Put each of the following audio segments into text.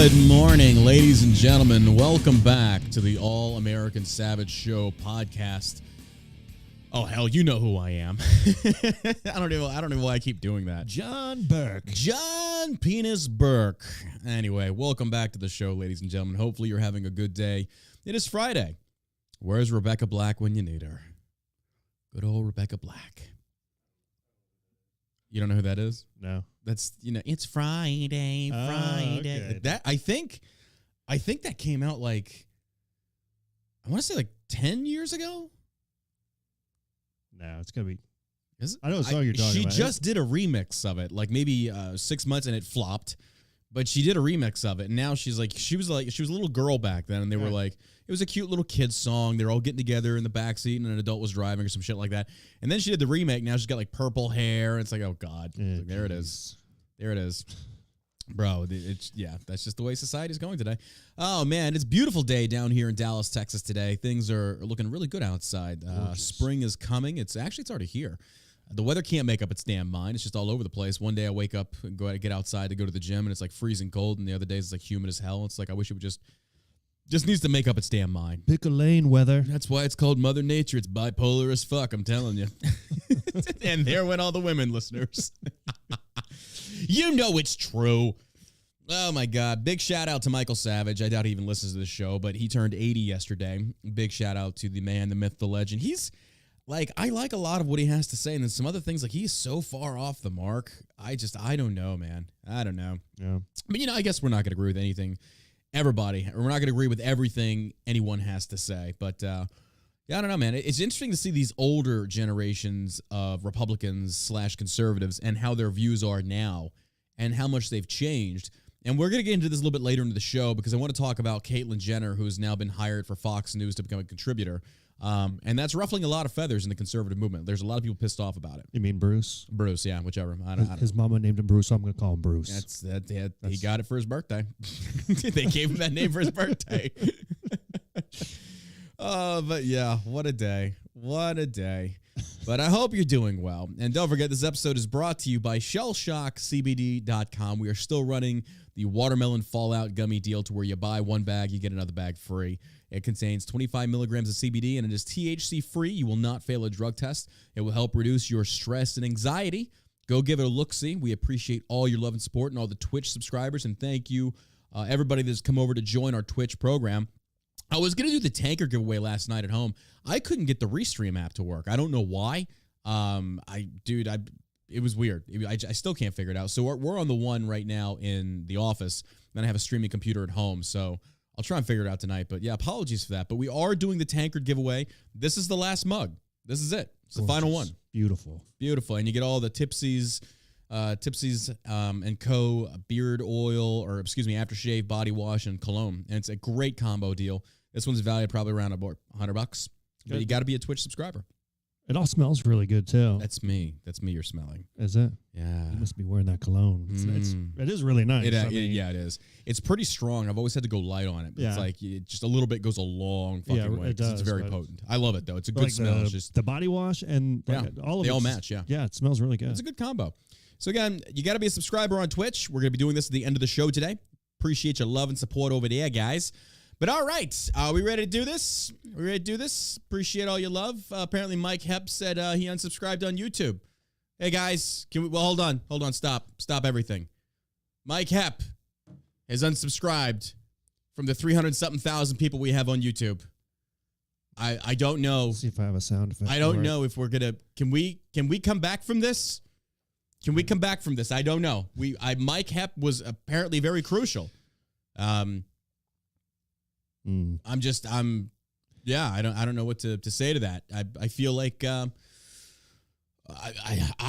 Good morning, ladies and gentlemen. Welcome back to the All American Savage Show podcast. Oh hell, you know who I am. I don't know why I keep doing that. John Burke. John Penis Burke. Anyway, welcome back to the show, ladies and gentlemen. Hopefully you're having a good day. It is Friday. Where's Rebecca Black when you need her? Good old Rebecca Black. You don't know who that is? No. That's, it's Friday. Okay. That I think that came out like, I want to say like 10 years ago. No, it's gonna be. Is it? I know what song you're talking about. She just did a remix of it, like maybe 6 months, and it flopped. But she did a remix of it, and now she was a little girl back then, and they were like, it was a cute little kid's song. They're all getting together in the backseat, and an adult was driving or some shit like that. And then she did the remake. Now she's got like purple hair. And it's like, oh god, like, there it is, bro. That's just the way society's going today. Oh man, it's a beautiful day down here in Dallas, Texas today. Things are looking really good outside. Spring is coming. It's already here. The weather can't make up its damn mind. It's just all over the place. One day I wake up and get outside to go to the gym, and it's like freezing cold, and the other days it's like humid as hell. It's like I wish it would just needs to make up its damn mind. Pick a lane, weather. That's why it's called Mother Nature. It's bipolar as fuck, I'm telling you. And there went all the women, listeners. You know it's true. Oh, my God. Big shout out to Michael Savage. I doubt he even listens to the show, but he turned 80 yesterday. Big shout out to the man, the myth, the legend. He's like, I like a lot of what he has to say, and then some other things, like he's so far off the mark. I don't know, man. I don't know. Yeah. But, I guess we're not going to agree with anything. Everybody. We're not going to agree with everything anyone has to say. But, I don't know, man. It's interesting to see these older generations of Republicans/conservatives and how their views are now and how much they've changed. And we're going to get into this a little bit later into the show because I want to talk about Caitlyn Jenner, who's now been hired for Fox News to become a contributor. And that's ruffling a lot of feathers in the conservative movement. There's a lot of people pissed off about it. You mean Bruce? Bruce, yeah, whichever. His mama named him Bruce, so I'm going to call him Bruce. He got it for his birthday. They gave him that name for his birthday. But yeah, what a day. What a day. But I hope you're doing well. And don't forget, this episode is brought to you by ShellShockCBD.com. We are still running the watermelon fallout gummy deal to where you buy one bag, you get another bag free. It contains 25 milligrams of CBD, and it is THC-free. You will not fail a drug test. It will help reduce your stress and anxiety. Go give it a look-see. We appreciate all your love and support and all the Twitch subscribers, and thank you, everybody that's come over to join our Twitch program. I was going to do the tanker giveaway last night at home. I couldn't get the Restream app to work. I don't know why. It was weird. I still can't figure it out. So we're on the one right now in the office. Then I have a streaming computer at home. So I'll try and figure it out tonight. But yeah, apologies for that. But we are doing the tankard giveaway. This is the last mug. This is it. It's the final one. Beautiful. Beautiful. And you get all the Tipsies and Co. beard oil, or aftershave, body wash, and cologne. And it's a great combo deal. This one's valued probably around about $100. But you got to be a Twitch subscriber. It all smells really good, too. That's me. That's me you're smelling. Is it? Yeah. You must be wearing that cologne. It is really nice. Yeah, it is. It's pretty strong. I've always had to go light on it. But it's like just a little bit goes a long fucking way. It does. It's very potent. I love it, though. It's a good smell. It's just the body wash and all of it. They all match, yeah. Yeah, it smells really good. It's a good combo. So, again, you got to be a subscriber on Twitch. We're going to be doing this at the end of the show today. Appreciate your love and support over there, guys. But all right, are we ready to do this? Appreciate all your love. Apparently, Mike Hepp said he unsubscribed on YouTube. Hey, guys, hold on, stop everything. Mike Hepp has unsubscribed from the 300-something thousand people we have on YouTube. I don't know. Let's see if I have a sound effect. I don't know if we're gonna. Can we come back from this? Can we come back from this? I don't know. Mike Hepp was apparently very crucial. I don't know what to say to that. I feel like I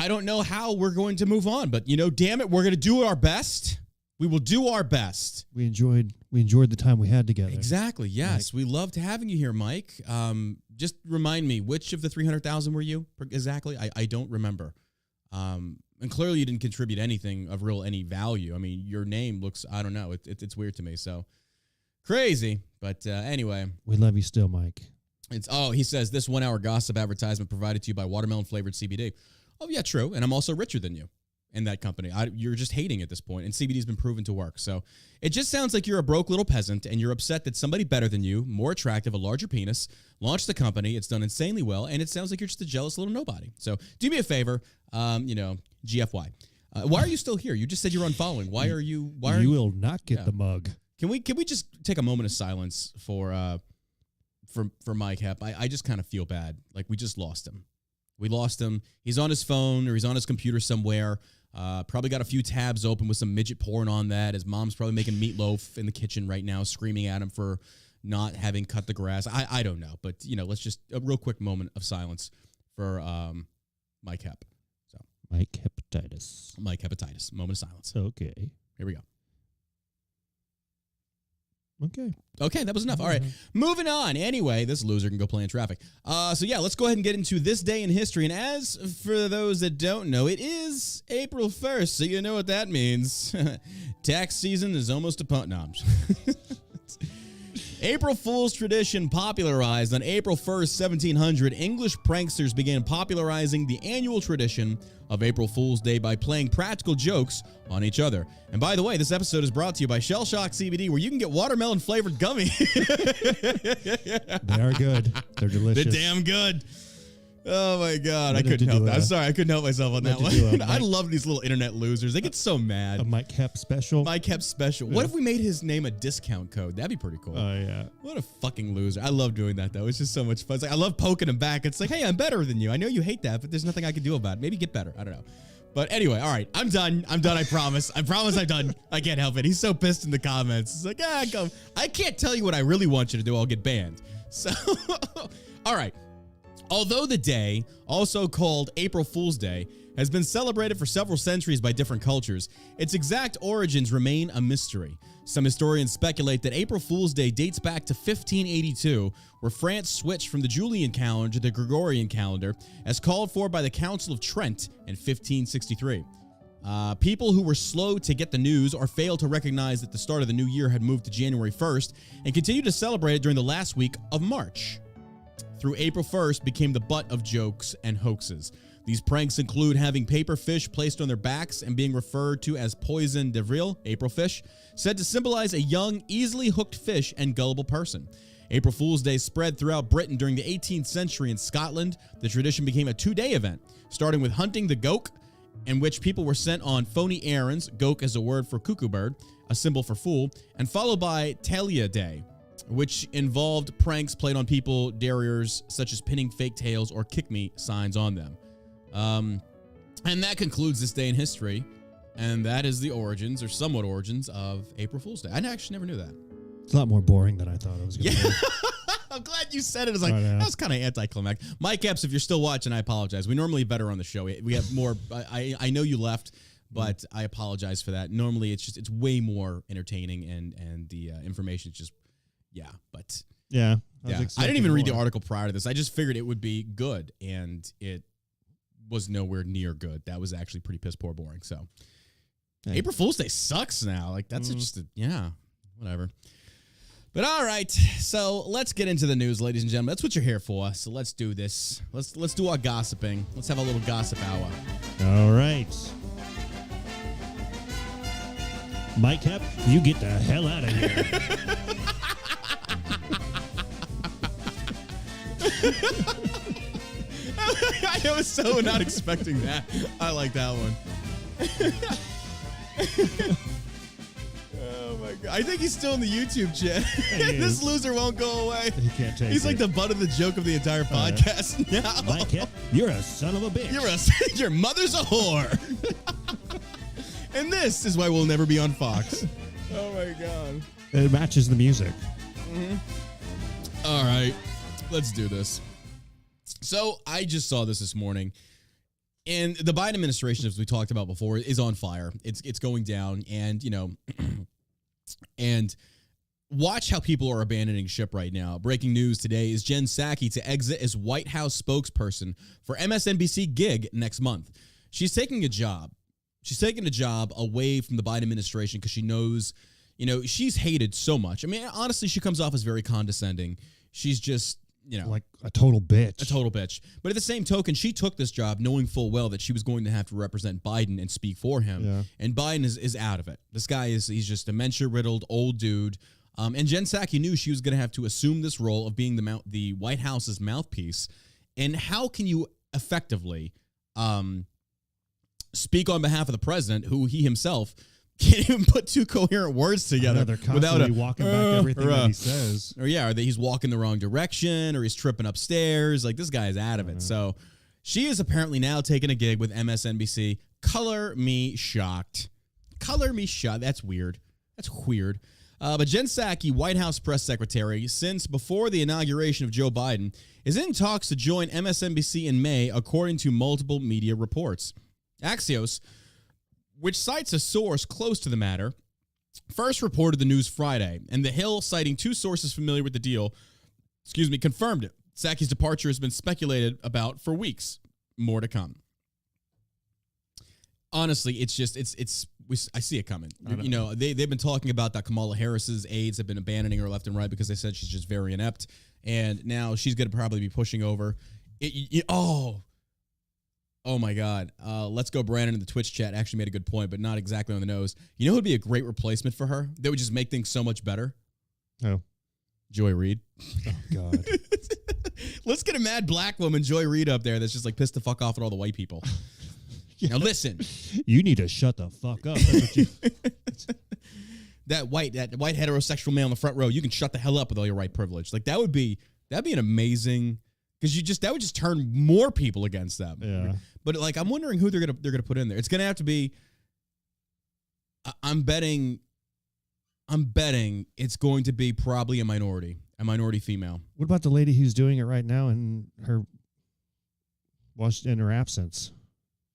don't know how we're going to move on, but damn it, we're going to do our best. We will do our best. We enjoyed the time we had together. Exactly. Yes, we loved having you here, Mike. Just remind me, which of the 300,000 were you exactly? I don't remember. And clearly you didn't contribute anything of any value. I mean, your name looks, I don't know, it's weird to me. So crazy. But anyway. We love you still, Mike. He says, this 1 hour gossip advertisement provided to you by watermelon flavored CBD. Oh, yeah, true. And I'm also richer than you. in that company. You're just hating at this point, and CBD's been proven to work. So it just sounds like you're a broke little peasant, and you're upset that somebody better than you, more attractive, a larger penis, launched the company. It's done insanely well, and it sounds like you're just a jealous little nobody. So do me a favor, GFY. Why are you still here? You just said you're unfollowing. Why are you? You will not get the mug. Can we just take a moment of silence for Mike Hepp? I just kind of feel bad. Like, we just lost him. We lost him. He's on his phone or he's on his computer somewhere. Probably got a few tabs open with some midget porn on that. His mom's probably making meatloaf in the kitchen right now, screaming at him for not having cut the grass. I don't know. But, let's just a real quick moment of silence for Mike Hepp. So Mike Hepatitis. Mike Hepatitis. Moment of silence. Okay. Here we go. Okay, that was enough. All right, moving on. Anyway, this loser can go play in traffic. Let's go ahead and get into this day in history. And as for those that don't know, it is April 1st, so you know what that means. Tax season is almost upon... No, I'm just... April Fool's tradition popularized on April 1st, 1700, English pranksters began popularizing the annual tradition of April Fool's Day by playing practical jokes on each other. And by the way, this episode is brought to you by Shell Shock CBD, where you can get watermelon-flavored gummy. They are good. They're delicious. They're damn good. Oh, my God. I couldn't help that. I'm sorry. I couldn't help myself on that one. I love these little internet losers. They get so mad. A Mike Hepp special. Mike Hepp special. What if we made his name a discount code? That'd be pretty cool. Oh, yeah. What a fucking loser. I love doing that, though. It's just so much fun. It's like, I love poking him back. It's like, hey, I'm better than you. I know you hate that, but there's nothing I can do about it. Maybe get better. I don't know. But anyway, all right. I'm done. I promise. I promise I'm done. I can't help it. He's so pissed in the comments. It's like, go. I can't tell you what I really want you to do. I'll get banned. So, all right. Although the day, also called April Fool's Day, has been celebrated for several centuries by different cultures, its exact origins remain a mystery. Some historians speculate that April Fool's Day dates back to 1582, where France switched from the Julian calendar to the Gregorian calendar, as called for by the Council of Trent in 1563. People who were slow to get the news or failed to recognize that the start of the new year had moved to January 1st and continued to celebrate it during the last week of March. Through April 1st became the butt of jokes and hoaxes. These pranks include having paper fish placed on their backs and being referred to as poison d'avril, April fish, said to symbolize a young, easily hooked fish and gullible person. April Fool's Day spread throughout Britain during the 18th century. In Scotland, the tradition became a two-day event, starting with hunting the goak, in which people were sent on phony errands, goak is a word for cuckoo bird, a symbol for fool, and followed by Talia Day, which involved pranks played on people, dairyers, such as pinning fake tails or kick me signs on them. And that concludes this day in history, and that is the origins, or somewhat origins, of April Fool's Day. I actually never knew that. It's a lot more boring than I thought it was going to be. I'm glad you said it. It's like, that was kind of anticlimactic. Mike Epps, if you're still watching, I apologize. We normally better on the show. We have more. I know you left, but I apologize for that. Normally, it's way more entertaining, and the information is just, but yeah. I didn't even read the article prior to this. I just figured it would be good, and it was nowhere near good. That was actually pretty piss poor boring. So April Fool's Day sucks now. Like, that's just whatever. But all right, so let's get into the news, ladies and gentlemen. That's what you're here for. So let's do this. Let's do our gossiping. Let's have a little gossip hour. All right. Mike Hepp, you get the hell out of here. I was so not expecting that. I like that one. Oh my God. I think he's still in the YouTube chat. This loser won't go away. He can't take it. He's like the butt of the joke of the entire podcast now. Mike Hepp, you're a son of a bitch. Your mother's a whore. And this is why we'll never be on Fox. Oh my God. It matches the music. All right, let's do this. So I just saw this morning, and the Biden administration, as we talked about before, is on fire. It's going down, and and watch how people are abandoning ship right now. Breaking news today is Jen Psaki to exit as White House spokesperson for MSNBC gig next month. She's taking a job. She's taking a job away from the Biden administration because she knows, she's hated so much. I mean, honestly, she comes off as very condescending. She's just, like a total bitch. A total bitch. But at the same token, she took this job knowing full well that she was going to have to represent Biden and speak for him. Yeah. And Biden is out of it. This guy he's just dementia-riddled old dude. And Jen Psaki knew she was going to have to assume this role of being the White House's mouthpiece. And how can you effectively speak on behalf of the president, who he himself can't even put two coherent words together without walking back everything that he says. Or that he's walking the wrong direction, or he's tripping upstairs. Like, this guy is out of it. So she is apparently now taking a gig with MSNBC. Color me shocked. Color me shocked. That's weird. That's weird. But Jen Psaki, White House press secretary, since before the inauguration of Joe Biden, is in talks to join MSNBC in May, according to multiple media reports. Axios, which cites a source close to the matter, first reported the news Friday, and The Hill, citing two sources familiar with the deal, confirmed it. Psaki's departure has been speculated about for weeks. More to come. Honestly, I see it coming. They've been talking about that Kamala Harris's aides have been abandoning her left and right because they said she's just very inept, and now she's going to probably be pushing over. Oh my God. Let's Go Brandon in the Twitch chat actually made a good point, but not exactly on the nose. You know who would be a great replacement for her? That would just make things so much better? Oh. Joy Reid. Oh, God. Let's get a mad black woman, Joy Reid, up there that's just like pissed the fuck off at all the white people. Yeah. Now listen. You need to shut the fuck up. That's what you... that white heterosexual male in the front row, you can shut the hell up with all your white privilege. Like, that'd be an amazing... Because that would just turn more people against them. Yeah. But like, I'm wondering who they're gonna put in there. It's gonna have to be. I'm betting it's going to be probably a minority female. What about the lady who's doing it right now in her absence?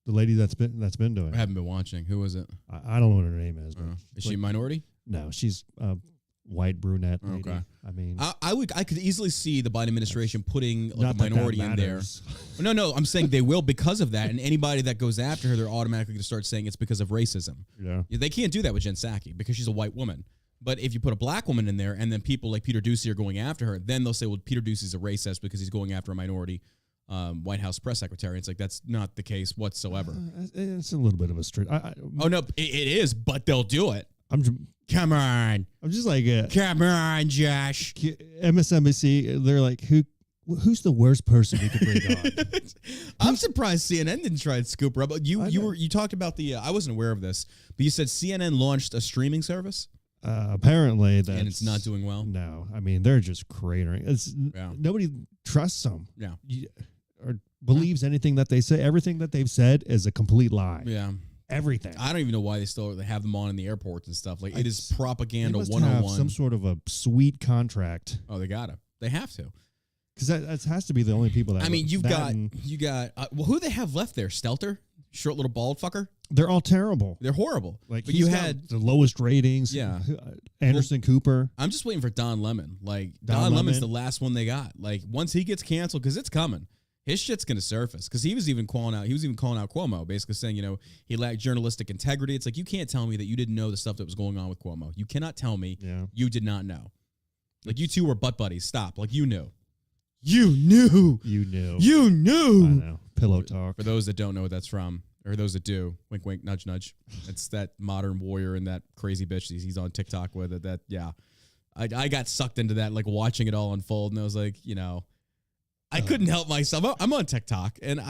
The lady that's been doing it. I haven't been watching. Who was it? I don't know what her name is. But is she a minority? No, she's white brunette lady. Okay. I mean, I could easily see the Biden administration putting like a minority in there. No, I'm saying they will because of that, and anybody that goes after her, they're automatically going to start saying it's because of racism. Yeah. They can't do that with Jen Psaki because she's a white woman. But if you put a black woman in there, and then people like Peter Doocy are going after her, then they'll say, well, Peter Doocy's a racist because he's going after a minority White House press secretary. It's like, that's not the case whatsoever. It's a little bit of a straight. Oh no, it is, but they'll do it. Come on. I'm just like, come on, Josh. MSNBC, they're like, who's the worst person we could bring on? I'm surprised CNN didn't try to scoop her up. You talked about I wasn't aware of this, but you said CNN launched a streaming service? Apparently, and it's not doing well. No, I mean, they're just cratering. Nobody trusts them. Yeah. Or believes anything that they say. Everything that they've said is a complete lie. Yeah. Everything. I don't even know why they have them on in the airports and stuff. Like, it is propaganda they must 101. Have some sort of a sweet contract. Oh, they gotta. They have to. Because that has to be the only people that. I mean, you got. Who they have left there? Stelter, short little bald fucker. They're all terrible. They're horrible. Like, but you had the lowest ratings. Yeah. Anderson Cooper. I'm just waiting for Don Lemon. Like, Don Lemon's the last one they got. Like, once he gets canceled, because it's coming. His shit's going to surface because he was even calling out Cuomo, basically saying, he lacked journalistic integrity. It's like, you can't tell me that you didn't know the stuff that was going on with Cuomo. You cannot tell me you did not know. Like, you two were butt buddies. Stop. Like, you knew. You knew. You knew. You knew. I know. Pillow talk. For those that don't know what that's from, or those that do, wink, wink, nudge, nudge. It's that modern warrior and that crazy bitch he's on TikTok with it. I got sucked into that, like, watching it all unfold, and I was like, I couldn't help myself. I'm on TikTok, and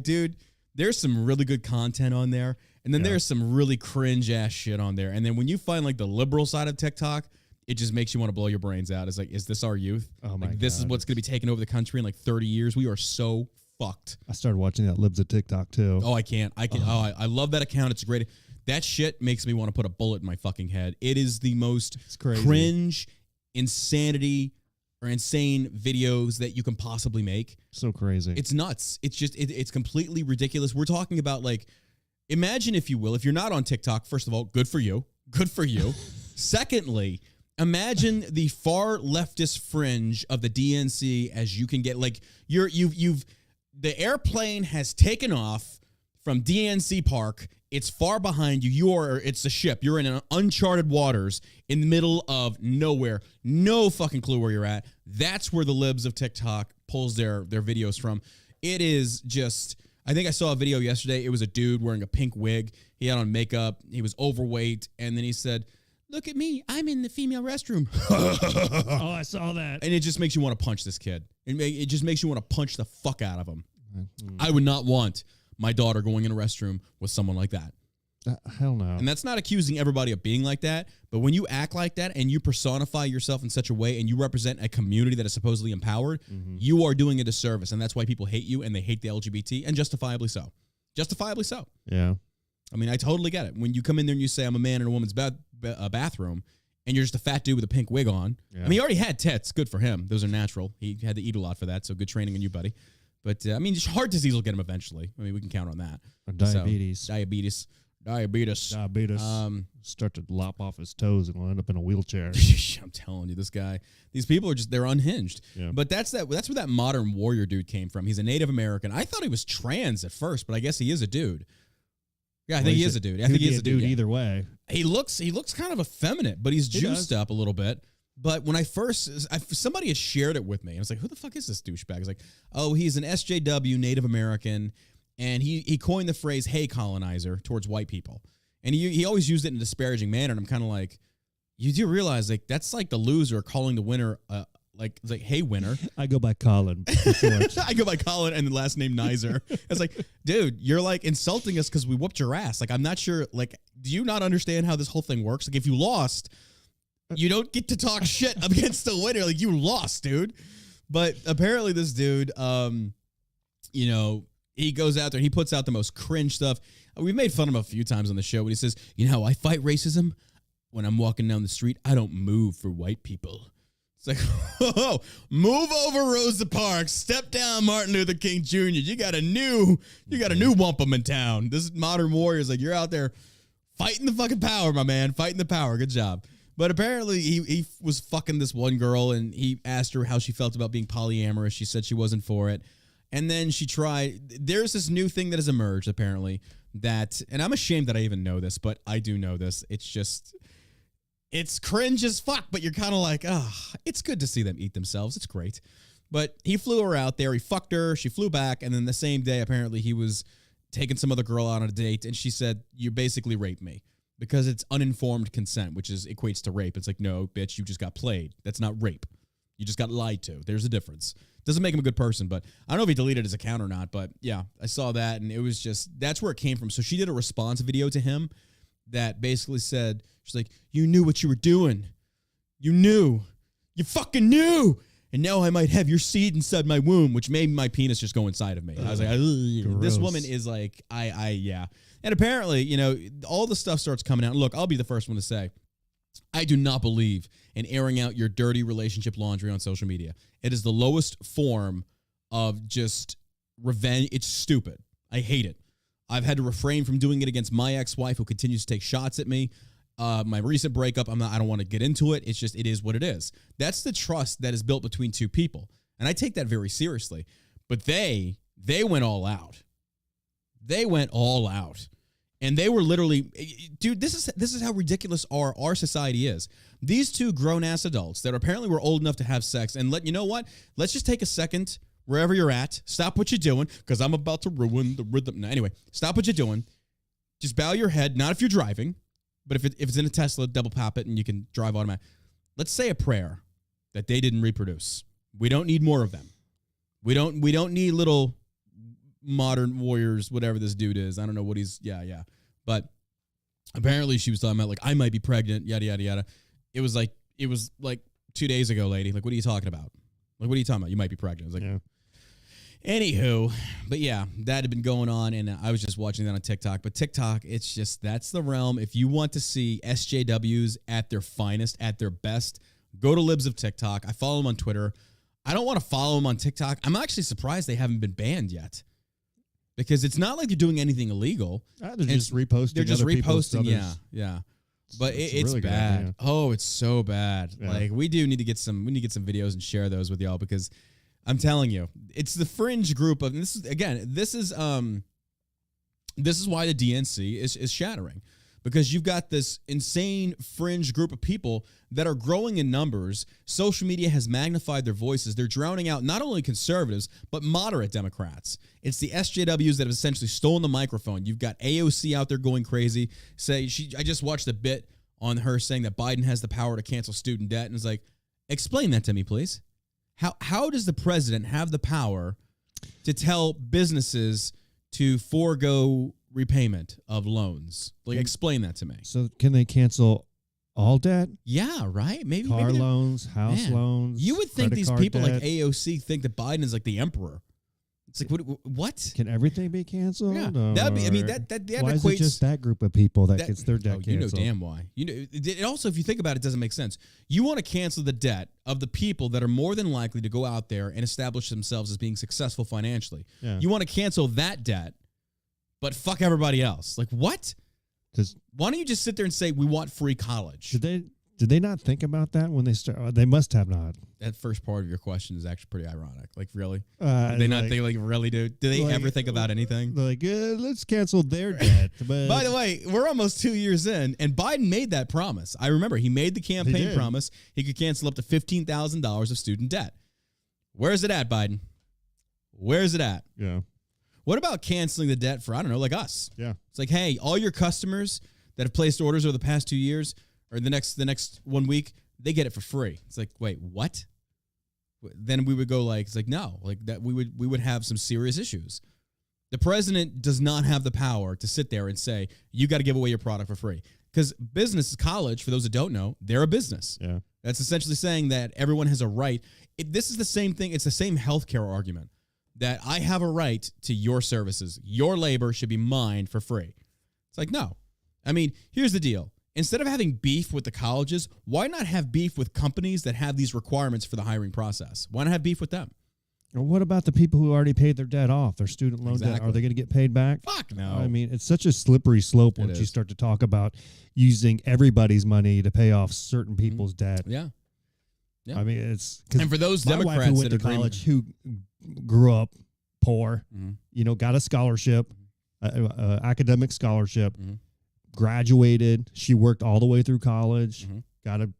dude, there's some really good content on there, and then there's some really cringe ass shit on there. And then when you find like the liberal side of TikTok, it just makes you want to blow your brains out. It's like, is this our youth? Oh my God. This is what's going to be taking over the country in like 30 years. We are so fucked. I started watching that Libs of TikTok too. Oh, I can't. I love that account. It's great. That shit makes me want to put a bullet in my fucking head. It is the most cringe, insanity, or insane videos that you can possibly make. So crazy. It's nuts. It's just, it's completely ridiculous. We're talking about, like, imagine, if you will, if you're not on TikTok, first of all, good for you. Good for you. Secondly, imagine the far leftist fringe of the DNC as you can get. Like, the airplane has taken off from DNC Park It's far behind you. It's a ship. You're in an uncharted waters in the middle of nowhere. No fucking clue where you're at. That's where the libs of TikTok pulls their videos from. It is just, I think I saw a video yesterday. It was a dude wearing a pink wig. He had on makeup. He was overweight. And then he said, "Look at me. I'm in the female restroom." Oh, I saw that. And it just makes you want to punch this kid. It just makes you want to punch the fuck out of him. I would not want my daughter going in a restroom with someone like that. Hell no. And that's not accusing everybody of being like that, but when you act like that and you personify yourself in such a way and you represent a community that is supposedly empowered, you are doing a disservice, and that's why people hate you and they hate the LGBT, and justifiably so. Justifiably so. Yeah. I mean, I totally get it. When you come in there and you say, "I'm a man in a woman's bathroom," and you're just a fat dude with a pink wig on. Yeah. I mean, he already had tits. Good for him. Those are natural. He had to eat a lot for that, so good training on you, buddy. But, I mean, heart disease will get him eventually. I mean, we can count on that. Or diabetes. So, diabetes. Start to lop off his toes and will end up in a wheelchair. I'm telling you, these people are they're unhinged. Yeah. But that's where that modern warrior dude came from. He's a Native American. I thought he was trans at first, but I guess he is a dude. Yeah, I think he is a dude. I think he is a dude. Either way. He looks kind of effeminate, but he's juiced up a little bit. But when somebody had shared it with me, and I was like, "Who the fuck is this douchebag?" I was like, "Oh, he's an SJW Native American, and he coined the phrase 'hey colonizer' towards white people, and he always used it in a disparaging manner." And I'm kind of like, "You do realize like that's like the loser calling the winner like hey winner." I go by Colin. I go by Colin and the last name Nizer. It's like, dude, you're like insulting us because we whooped your ass. Like, I'm not sure. Like, do you not understand how this whole thing works? Like, if you lost, you don't get to talk shit against the winner. Like, you lost, dude. But apparently this dude, he goes out there and he puts out the most cringe stuff. We've made fun of him a few times on the show when he says, "I fight racism. When I'm walking down the street, I don't move for white people." It's like, whoa, move over Rosa Parks, step down Martin Luther King Jr. You got a new wampum in town. This modern warrior is like, you're out there fighting the fucking power, my man, fighting the power. Good job. But apparently he was fucking this one girl, and he asked her how she felt about being polyamorous. She said she wasn't for it. And then she tried. There's this new thing that has emerged, apparently, and I'm ashamed that I even know this, but I do know this. It's cringe as fuck, but you're kind of like, it's good to see them eat themselves. It's great. But he flew her out there. He fucked her. She flew back. And then the same day, apparently, he was taking some other girl out on a date, and she said, "You basically raped me." Because it's uninformed consent, which equates to rape. It's like, no, bitch, you just got played. That's not rape. You just got lied to. There's a difference. Doesn't make him a good person, but I don't know if he deleted his account or not. But yeah, I saw that, and it was that's where it came from. So she did a response video to him that basically said, she's like, "You knew what you were doing. You knew. You fucking knew. And now I might have your seed inside my womb," which made my penis just go inside of me. I was like, this woman is like, yeah. And apparently, all the stuff starts coming out. Look, I'll be the first one to say, I do not believe in airing out your dirty relationship laundry on social media. It is the lowest form of just revenge. It's stupid. I hate it. I've had to refrain from doing it against my ex-wife, who continues to take shots at me. My recent breakup, I don't want to get into it. It's just, it is what it is. That's the trust that is built between two people. And I take that very seriously. But they went all out. They went all out. And they were literally, dude, this is how ridiculous our society is. These two grown-ass adults that apparently were old enough to have sex, and you know what? Let's just take a second, wherever you're at, stop what you're doing, because I'm about to ruin the rhythm. No, anyway, stop what you're doing. Just bow your head, not if you're driving, but if it's in a Tesla, double pop it, and you can drive automatic. Let's say a prayer that they didn't reproduce. We don't need more of them. We don't need little modern warriors, whatever this dude is. I don't know what he's, yeah. But apparently she was talking about, like, I might be pregnant, yada, yada, yada. It was like 2 days ago, lady. Like, what are you talking about? Like, what are you talking about? You might be pregnant. I was like, yeah. Anywho, but yeah, that had been going on, and I was just watching that on TikTok. But TikTok, it's just, that's the realm. If you want to see SJWs at their finest, at their best, go to Libs of TikTok. I follow them on Twitter. I don't want to follow them on TikTok. I'm actually surprised they haven't been banned yet, because it's not like they're doing anything illegal. They're just reposting. They're just reposting. Yeah. But it's really bad. Oh, it's so bad. Yeah. Like, we need to get some videos and share those with y'all, because I'm telling you, it's the fringe group of, and this is This is why the DNC is shattering, because you've got this insane fringe group of people that are growing in numbers. Social media has magnified their voices. They're drowning out not only conservatives, but moderate Democrats. It's the SJWs that have essentially stolen the microphone. You've got AOC out there going crazy. I just watched a bit on her saying that Biden has the power to cancel student debt. And it's like, explain that to me, please. How does the president have the power to tell businesses to forego repayment of loans? Like, explain that to me. So can they cancel all debt? Yeah, right? Maybe Car loans, house loans. You would think these people debt. like AOC think that Biden is like the emperor. It's like, what? Can everything be canceled? Yeah, that'd be. I mean, that why equates. Is it just that group of people that gets their debt canceled? You know damn why. You know. It also, if you think about it, doesn't make sense. You want to cancel the debt of the people that are more than likely to go out there and establish themselves as being successful financially. Yeah. You want to cancel that debt, but fuck everybody else. Like, what? Why don't you just sit there and say we want free college? Did they not think about that when they start? They must have not. That first part of your question is actually pretty ironic. Like, really? Did they not think, like, really do? Do they ever think about anything? They're like, let's cancel their debt. But by the way, we're almost 2 years in, and Biden made that promise. I remember he made the campaign promise he could cancel up to $15,000 of student debt. Where's it at, Biden? Where's it at? Yeah. What about canceling the debt for, I don't know, like us? Yeah. It's like, hey, all your customers that have placed orders over the past 2 years or the next 1 week, they get it for free. It's like, wait, what? Then we would go like, it's like, no, like that we would have some serious issues. The president does not have the power to sit there and say, you got to give away your product for free. Because business, college, for those that don't know, they're a business. Yeah. That's essentially saying that everyone has a right. This is the same thing. It's the same healthcare argument that I have a right to your services. Your labor should be mine for free. It's like, no. I mean, here's the deal. Instead of having beef with the colleges, why not have beef with companies that have these requirements for the hiring process? Why not have beef with them? Or what about the people who already paid their debt off, their student loan debt? Are they going to get paid back? Fuck no. I mean, it's such a slippery slope once you start to talk about using everybody's money to pay off certain people's debt. Yeah. Yeah. I mean, it's... And for those Democrats wife who went to college, who grew up poor, got a scholarship, academic scholarship, graduated. She worked all the way through college, got a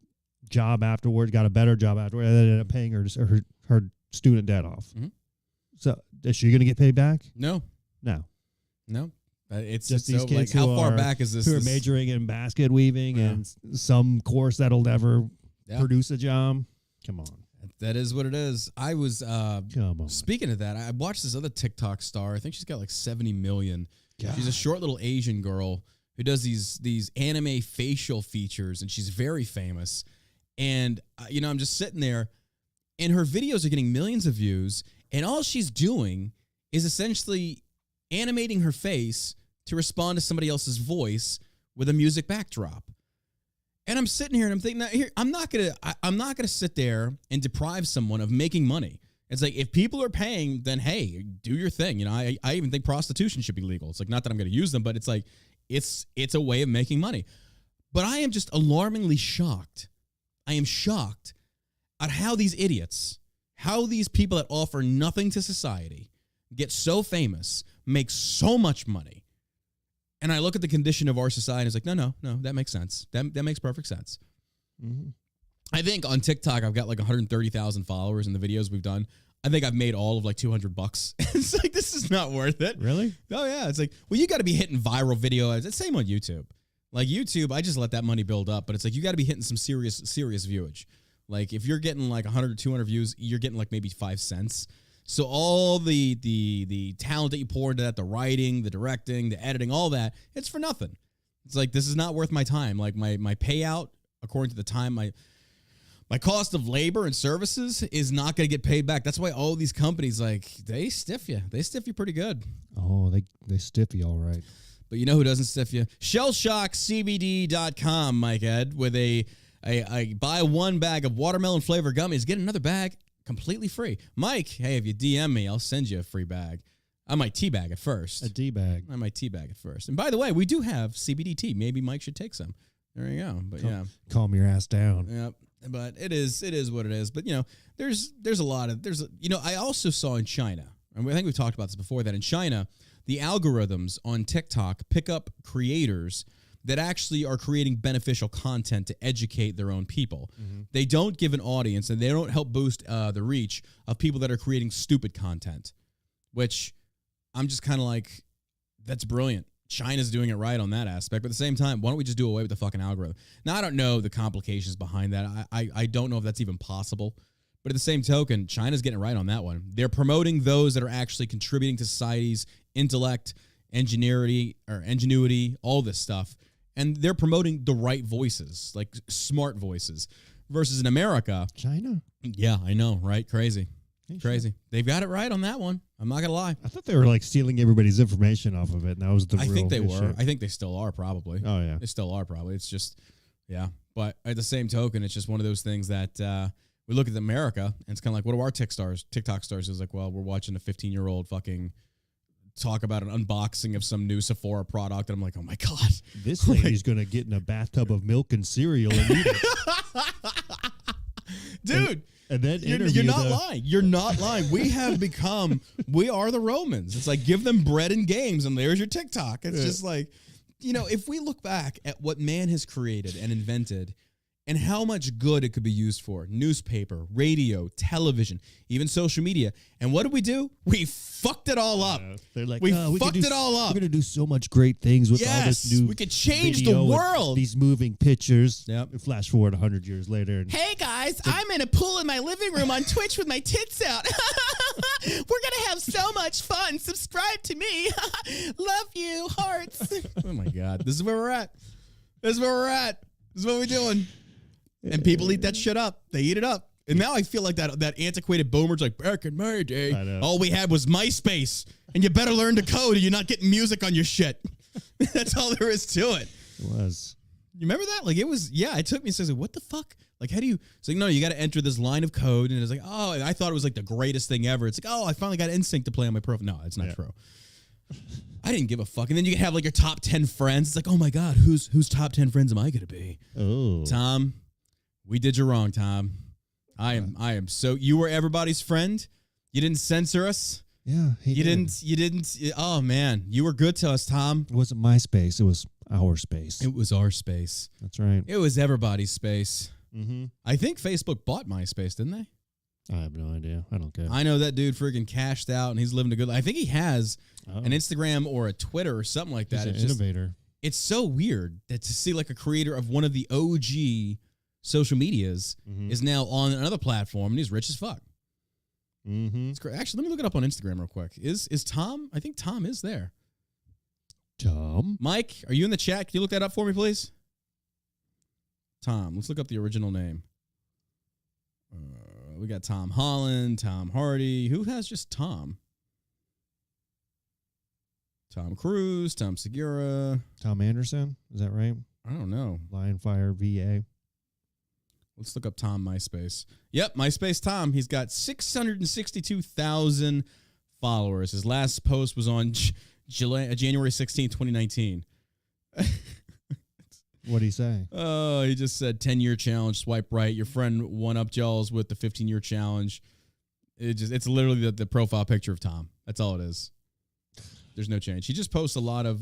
job afterwards, got a better job afterwards, and ended up paying her student debt off. So is she going to get paid back? No. It's just these so, kids like, how far back is this? Who are majoring in basket weaving and some course that'll never produce a job. Come on. That is what it is. I was come on. Speaking of that, I watched this other TikTok star. I think she's got like 70 million. God. She's a short little Asian girl who does these anime facial features, and she's very famous. And I'm just sitting there, and her videos are getting millions of views, and all she's doing is essentially animating her face to respond to somebody else's voice with a music backdrop. And I'm sitting here and I'm thinking, now, here, I'm not gonna sit there and deprive someone of making money. It's like, if people are paying, then hey, do your thing. I even think prostitution should be legal. It's like, not that I'm gonna use them, but it's like, it's a way of making money. But I am just alarmingly shocked. I am shocked at how these idiots, how these people that offer nothing to society get so famous, make so much money. And I look at the condition of our society and it's like, no, that makes sense. That makes perfect sense. Mm-hmm. I think on TikTok, I've got like 130,000 followers in the videos we've done. I think I've made all of like $200. It's like, this is not worth it. Really? Oh, yeah. It's like, well, you got to be hitting viral video ads. It's same on YouTube. Like YouTube, I just let that money build up. But it's like, you got to be hitting some serious viewage. Like if you're getting like 100 or 200 views, you're getting like maybe 5 cents. So all the talent that you pour into that, the writing, the directing, the editing, all that, it's for nothing. It's like, this is not worth my time. Like my payout, according to the time, my cost of labor and services is not going to get paid back. That's why all these companies, like, they stiff you. They stiff you pretty good. Oh, they stiff you all right. But you know who doesn't stiff you? ShellshockCBD.com, Mike Ed, with a buy one bag of watermelon flavor gummies, get another bag completely free. Mike, hey, if you DM me, I'll send you a free bag. I might teabag it first. A D-bag. I might teabag it first. And by the way, we do have CBD tea. Maybe Mike should take some. There you go. But calm your ass down. Yeah. But it is what it is. But there's a lot of I also saw in China, and I think we've talked about this before, that in China the algorithms on TikTok pick up creators that actually are creating beneficial content to educate their own people. They don't give an audience, and they don't help boost the reach of people that are creating stupid content, which I'm just kind of like, that's brilliant. China's doing it right on that aspect. But at the same time, why don't we just do away with the fucking algorithm? Now, I don't know the complications behind that. I don't know if that's even possible. But at the same token, China's getting it right on that one. They're promoting those that are actually contributing to society's intellect, ingenuity, all this stuff. And they're promoting the right voices, like smart voices, versus in America. China? Yeah, I know, right? Crazy. Crazy. They've got it right on that one. I'm not going to lie. I thought they were like stealing everybody's information off of it, and that was the I real think they issue. were. I think they still are, probably. Oh, yeah. They still are, probably. It's just, yeah. But at the same token, it's just one of those things that we look at America, and it's kind of like, what are our TikTok stars? It's like, well, we're watching a 15-year-old fucking talk about an unboxing of some new Sephora product, and I'm like, oh, my God. This lady's going to get in a bathtub of milk and cereal and eat it. Dude. And then you're not lying. You're not lying. We have become, we are the Romans. It's like, give them bread and games, and there's your TikTok. It's just like, if we look back at what man has created and invented and how much good it could be used for, newspaper, radio, television, even social media. And what did we do? We fucked it all up. They're like, we fucked it all up. We're going to do so much great things with all this new we could change video the and world. these moving pictures. Yep. And flash forward 100 years later. And Hey guys, I'm in a pool in my living room on Twitch with my tits out. We're going to have so much fun. Subscribe to me. Love you, hearts. Oh my God. This is where we're at. This is where we're at. This is what we're doing. And people eat that shit up. They eat it up. And now I feel like that antiquated boomer's like, back in my day, all we had was MySpace. And you better learn to code or you're not getting music on your shit. That's all there is to it. it was. You remember that? Like, it was, it took me a second. What the fuck? Like, how do you, it's like, no, you got to enter this line of code. And it's like, oh, I thought it was like the greatest thing ever. It's like, oh, I finally got Instinct to play on my profile. No, it's not true. I didn't give a fuck. And then you have like your top 10 friends. It's like, oh my God, whose top 10 friends am I going to be? Oh. Tom, we did you wrong, Tom. I am so, you were everybody's friend. You didn't censor us. Yeah. You didn't. Oh man, you were good to us, Tom. It wasn't my space. It was our space. It was our space. That's right. It was everybody's space. Mm-hmm. I think Facebook bought MySpace, didn't they? I have no idea. I don't care. I know that dude freaking cashed out and he's living a good life. I think he has an Instagram or a Twitter or something like that. He's an innovator. It's so weird that to see like a creator of one of the OG social medias is now on another platform and he's rich as fuck. Mm-hmm. It's great. Actually, let me look it up on Instagram real quick. Is Tom? I think Tom is there. Tom? Mike, are you in the chat? Can you look that up for me, please? Tom. Let's look up the original name. We got Tom Holland, Tom Hardy. Who has just Tom? Tom Cruise, Tom Segura. Tom Anderson? Is that right? I don't know. Lionfire VA. Let's look up Tom MySpace. Yep, MySpace Tom. He's got 662,000 followers. His last post was on January 16, 2019. What'd he say? Oh, he just said 10-year challenge, swipe right. Your friend won up Jaws with the 15-year challenge. It's literally the profile picture of Tom. That's all it is. There's no change. He just posts a lot of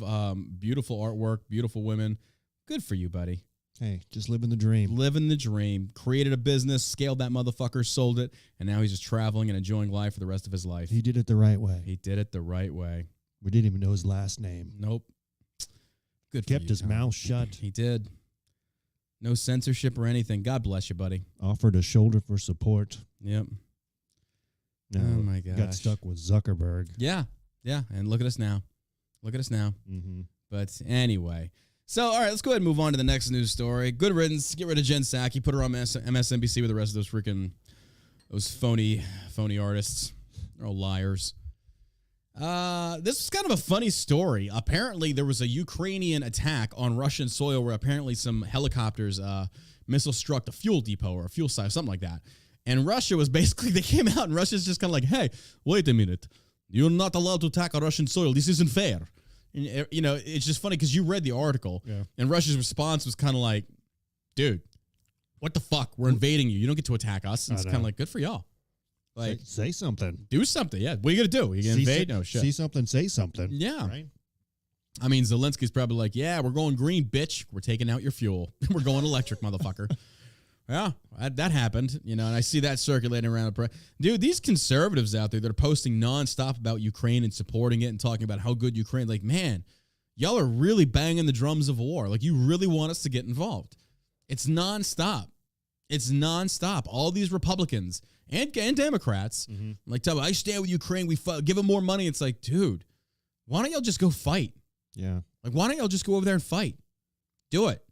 beautiful artwork, beautiful women. Good for you, buddy. Hey, just living the dream. Living the dream. Created a business, scaled that motherfucker, sold it, and now he's just traveling and enjoying life for the rest of his life. He did it the right way. He did it the right way. We didn't even know his last name. Nope. Good for Kept you, his Tom. mouth shut. He did. No censorship or anything. God bless you, buddy. Offered a shoulder for support. Yep. No, Oh, my gosh. Got stuck with Zuckerberg. Yeah. Yeah. And look at us now. Look at us now. Mm-hmm. But anyway. So, all right, let's go ahead and move on to the next news story. Good riddance. Get rid of Jen Psaki. Put her on MSNBC with the rest of those phony artists. They're all liars. This is kind of a funny story. Apparently, there was a Ukrainian attack on Russian soil where apparently some helicopters, missile struck the fuel depot or a fuel site, something like that. And Russia was basically, they came out and Russia's just kind of like, hey, wait a minute. You're not allowed to attack on Russian soil. This isn't fair. And, you know, it's just funny because you read the article and Russia's response was kind of like, dude, what the fuck? We're invading you. You don't get to attack us. And it's kind of like, good for y'all. Like, say something. do something. Yeah. What are you going to do? Are you going to invade? No shit. See something, say something. Yeah. Right? I mean, Zelensky's probably like, yeah, we're going green, bitch. We're taking out your fuel. We're going electric, motherfucker. Yeah, that happened, and I see that circulating around the press. Dude, these conservatives out there that are posting nonstop about Ukraine and supporting it and talking about how good Ukraine, like, man, y'all are really banging the drums of war. Like, you really want us to get involved. It's nonstop. It's nonstop. All these Republicans and Democrats, like, tell me, I stand with Ukraine. We give them more money. It's like, dude, why don't y'all just go fight? Yeah. Like, why don't y'all just go over there and fight? Do it.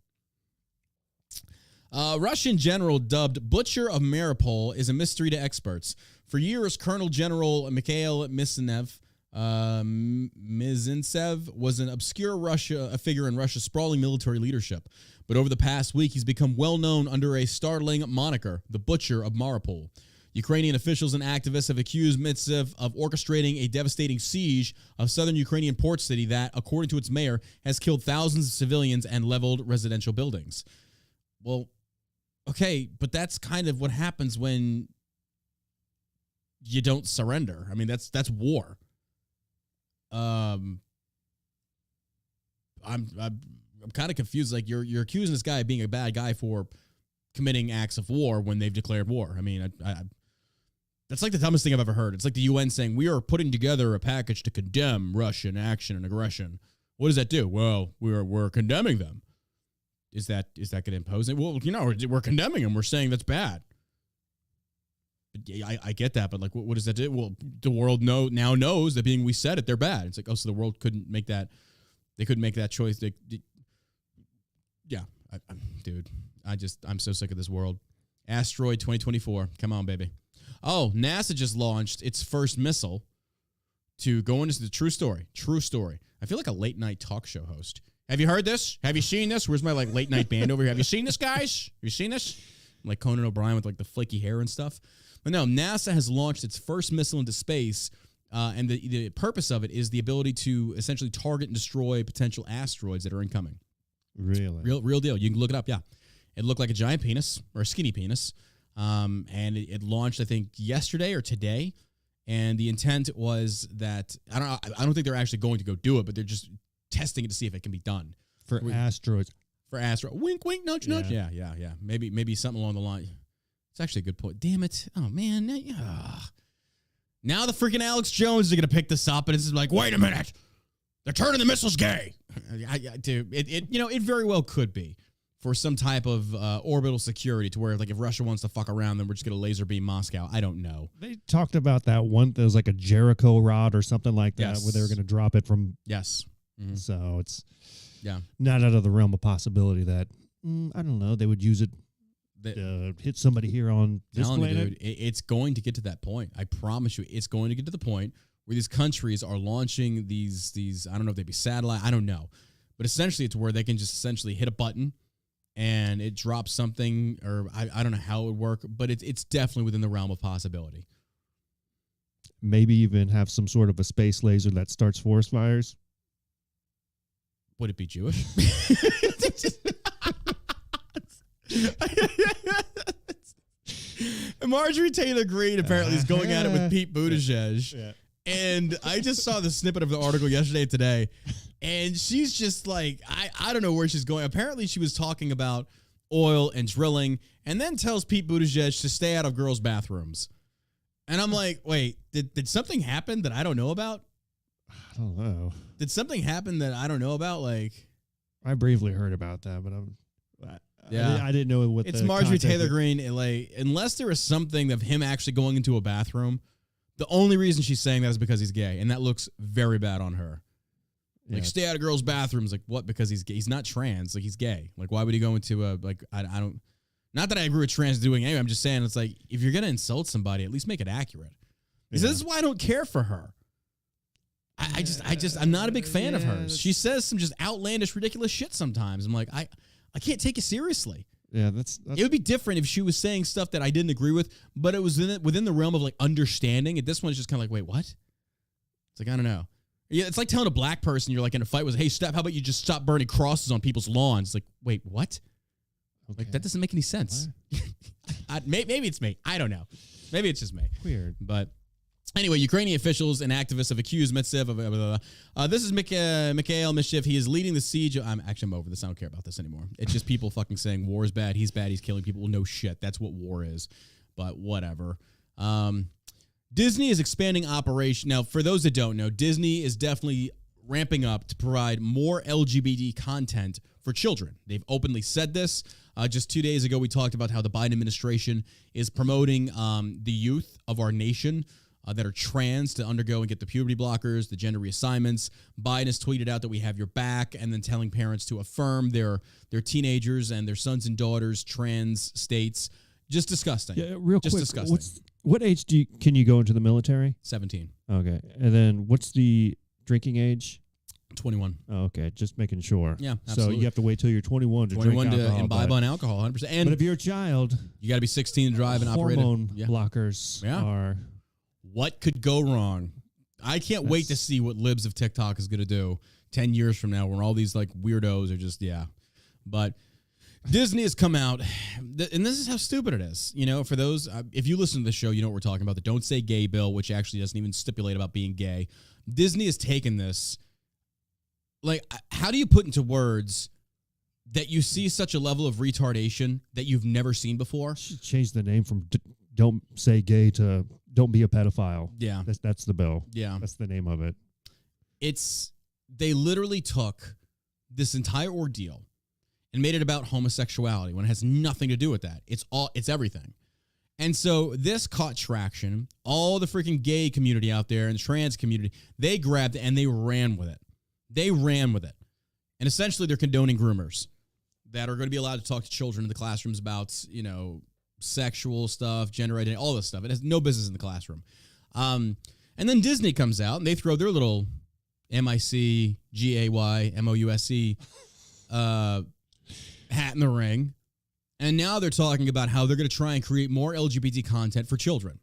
Russian general dubbed Butcher of Mariupol is a mystery to experts. For years, Colonel General Mikhail Mizintsev was an obscure figure in Russia's sprawling military leadership. But over the past week, he's become well known under a startling moniker, the Butcher of Mariupol. Ukrainian officials and activists have accused Mizintsev of orchestrating a devastating siege of southern Ukrainian port city that, according to its mayor, has killed thousands of civilians and leveled residential buildings. Well, okay, but that's kind of what happens when you don't surrender. I mean, that's war. I'm kind of confused. Like, you're accusing this guy of being a bad guy for committing acts of war when they've declared war. I mean, that's like the dumbest thing I've ever heard. It's like the UN saying, we are putting together a package to condemn Russian action and aggression. What does that do? Well, we're condemning them. Is that going to impose it? Well, we're condemning them. We're saying that's bad. I get that, but like, what does that do? Well, the world now knows that we said it, they're bad. It's like, oh, so the world couldn't make that. They couldn't make that choice. Dude, I'm so sick of this world. Asteroid 2024. Come on, baby. Oh, NASA just launched its first missile to go into the true story. True story. I feel like a late night talk show host. Have you heard this? Have you seen this? Where's my late night band over here? Have you seen this, guys? Have you seen this? I'm like Conan O'Brien with the flaky hair and stuff. But no, NASA has launched its first missile into space, and the purpose of it is the ability to essentially target and destroy potential asteroids that are incoming. Really? Real deal. You can look it up. Yeah, it looked like a giant penis or a skinny penis, and it launched, I think, yesterday or today. And the intent was that I don't think they're actually going to go do it, but they're just testing it to see if it can be done for asteroids. For asteroid, wink, wink, nudge, nudge. Yeah. Maybe something along the line. It's actually a good point. Damn it! Oh man, now the freaking Alex Jones are gonna pick this up, and it's like, wait a minute, they're turning the missiles gay. Dude, it very well could be for some type of orbital security to where, like, if Russia wants to fuck around, then we're just gonna laser beam Moscow. I don't know. They talked about that one. There was like a Jericho rod or something like that, Yes. where they were gonna drop it from. Yes. Mm-hmm. So it's not out of the realm of possibility that I don't know, they would use it. Hit somebody here on this planet. Dude, it's going to get to that point. I promise you, it's going to get to the point where these countries are launching these. I don't know if they'd be satellite. I don't know, but essentially, it's where they can just essentially hit a button and it drops something, or I don't know how it would work, but it's definitely within the realm of possibility. Maybe even have some sort of a space laser that starts forest fires. Would it be Jewish? Marjorie Taylor Greene apparently is going at it with Pete Buttigieg. Yeah. And I just saw the snippet of the article yesterday and today, and she's just like, I don't know where she's going. Apparently she was talking about oil and drilling, and then tells Pete Buttigieg to stay out of girls' bathrooms. And I'm like, wait, did something happen that I don't know about? I don't know. Did something happen that I don't know about? Like, I briefly heard about that, but I didn't know what it's Marjorie Taylor Greene. Like, unless there is something of him actually going into a bathroom, the only reason she's saying that is because he's gay, and that looks very bad on her. Like, stay out of girls' bathrooms. Like, what? Because he's gay. He's not trans. Like, he's gay. Like, why would he go into a, like, I don't, not that I agree with trans doing anyway. I'm just saying, it's like, if you're going to insult somebody, at least make it accurate. He says, this is why I don't care for her. I'm not a big fan of hers. She says some just outlandish, ridiculous shit sometimes. I'm like, I can't take it seriously. Yeah, that's it would be different if she was saying stuff that I didn't agree with, but it was within the realm of, like, understanding. And this one's just kind of like, wait, what? It's like, I don't know. Yeah, it's like telling a black person you're, like, in a fight with, hey, Steph, how about you just stop burning crosses on people's lawns? It's like, wait, what? Okay. Like, that doesn't make any sense. Maybe it's me. I don't know. Maybe it's just me. Weird. But anyway, Ukrainian officials and activists have accused Metsev of this is Mikhail Mishev. He is leading the siege. I'm over this. I don't care about this anymore. It's just people fucking saying war is bad. He's bad. He's killing people. No shit. That's what war is. But whatever. Disney is expanding operation. Now, for those that don't know, Disney is definitely ramping up to provide more LGBT content for children. They've openly said this. Just 2 days ago, we talked about how the Biden administration is promoting the youth of our nation that are trans to undergo and get the puberty blockers, the gender reassignments. Biden has tweeted out that we have your back, and then telling parents to affirm their teenagers and their sons and daughters' trans states. Just disgusting. Yeah, real just quick. Disgusting. What age can you go into the military? 17. Okay, and then what's the drinking age? 21. Oh, okay, just making sure. Yeah, absolutely. So you have to wait till you're 21 to 21 drink to alcohol. imbibe on alcohol, 100%. And but if you're a child, you got to be 16 to drive and operate. Hormone blockers are. What could go wrong? I can't wait to see what libs of TikTok is going to do 10 years from now, where all these like weirdos are just But Disney has come out, and this is how stupid it is. You know, for those, if you listen to the show, you know what we're talking about. The Don't Say Gay bill, which actually doesn't even stipulate about being gay. Disney has taken this. Like, how do you put into words that you see such a level of retardation that you've never seen before? Should change the name from Don't Say Gay to Don't Be a Pedophile. Yeah. That's the bill. Yeah. That's the name of it. They literally took this entire ordeal and made it about homosexuality when it has nothing to do with that. It's everything. And so this caught traction. All the freaking gay community out there and the trans community, they grabbed it and they ran with it. And essentially they're condoning groomers that are going to be allowed to talk to children in the classrooms about, you know, sexual stuff, gender identity, all this stuff. It has no business in the classroom. And then Disney comes out and they throw their little MICGAYMOUSE hat in the ring. And now they're talking about how they're going to try and create more LGBT content for children.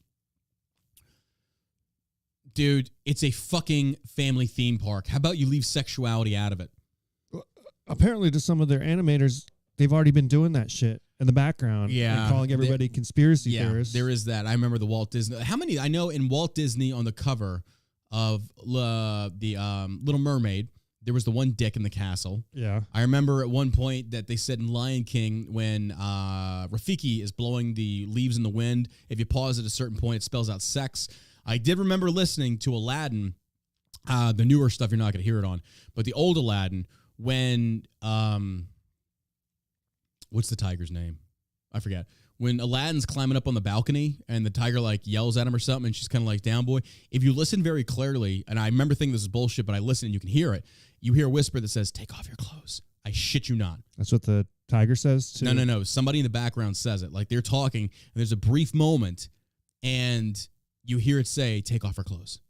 Dude, it's a fucking family theme park. How about you leave sexuality out of it? Apparently, to some of their animators, they've already been doing that shit in the background. Yeah. And calling everybody conspiracy theorists. There is that. I remember the Walt Disney. I know in Walt Disney on the cover of the Little Mermaid, there was the one dick in the castle. Yeah. I remember at one point that they said in Lion King when Rafiki is blowing the leaves in the wind, if you pause at a certain point, it spells out sex. I did remember listening to Aladdin, the newer stuff you're not going to hear it on, but the old Aladdin, when, what's the tiger's name? I forget. When Aladdin's climbing up on the balcony and the tiger like yells at him or something and she's kind of like, down boy. If you listen very clearly, and I remember thinking this is bullshit, but I listen and you can hear it. You hear a whisper that says, take off your clothes. I shit you not. That's what the tiger says too? No. Somebody in the background says it. Like they're talking and there's a brief moment and you hear it say, take off your clothes.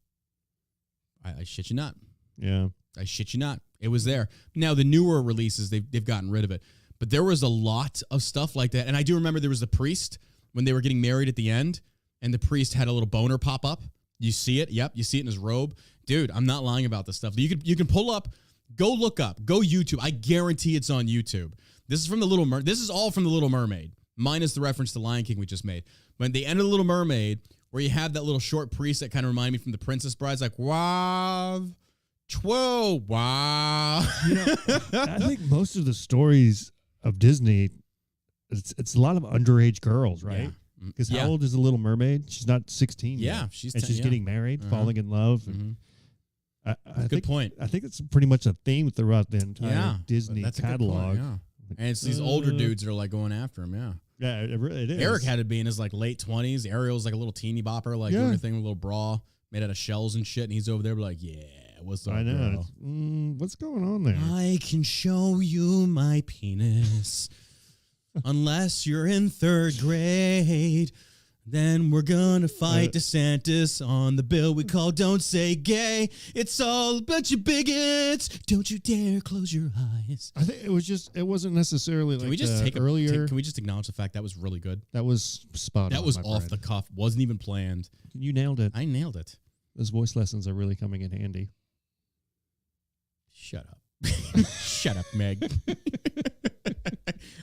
I shit you not. Yeah. I shit you not. It was there. Now, the newer releases, they've gotten rid of it. But there was a lot of stuff like that. And I do remember there was the priest when they were getting married at the end, and the priest had a little boner pop up. You see it? Yep. You see it in his robe. Dude, I'm not lying about this stuff. You can pull up, go look up, go YouTube. I guarantee it's on YouTube. This is from the Little Mermaid. This is all from the Little Mermaid, minus the reference to Lion King we just made. But at the end of the Little Mermaid, where you have that little short priest that kind of remind me from the Princess Bride's like, wow. Whoa, wow. You know, I think most of the stories of Disney, it's a lot of underage girls, right? Because how old is the Little Mermaid? She's not 16 Yeah, yet. she's she's getting married, falling in love. Mm-hmm. Good point. I think it's pretty much a theme throughout the entire Disney catalog. Point, and it's these older dudes that are like going after him, Yeah, it is. Eric had to be in his like late 20s. Ariel's like a little teeny bopper, like doing a thing with a little bra made out of shells and shit. And he's over there like, yeah, what's up, I know. girl? What's going on there? I can show you my penis. Unless you're in 3rd grade, then we're gonna fight DeSantis on the bill we call Don't Say Gay. It's all a bunch of bigots. Don't you dare close your eyes. I think it wasn't necessarily Can we just earlier. Can we just acknowledge the fact that was really good? That was spot on. That was my off friend. the cuff. Wasn't even planned. You nailed it. I nailed it. Those voice lessons are really coming in handy. Shut up. Shut up, Meg.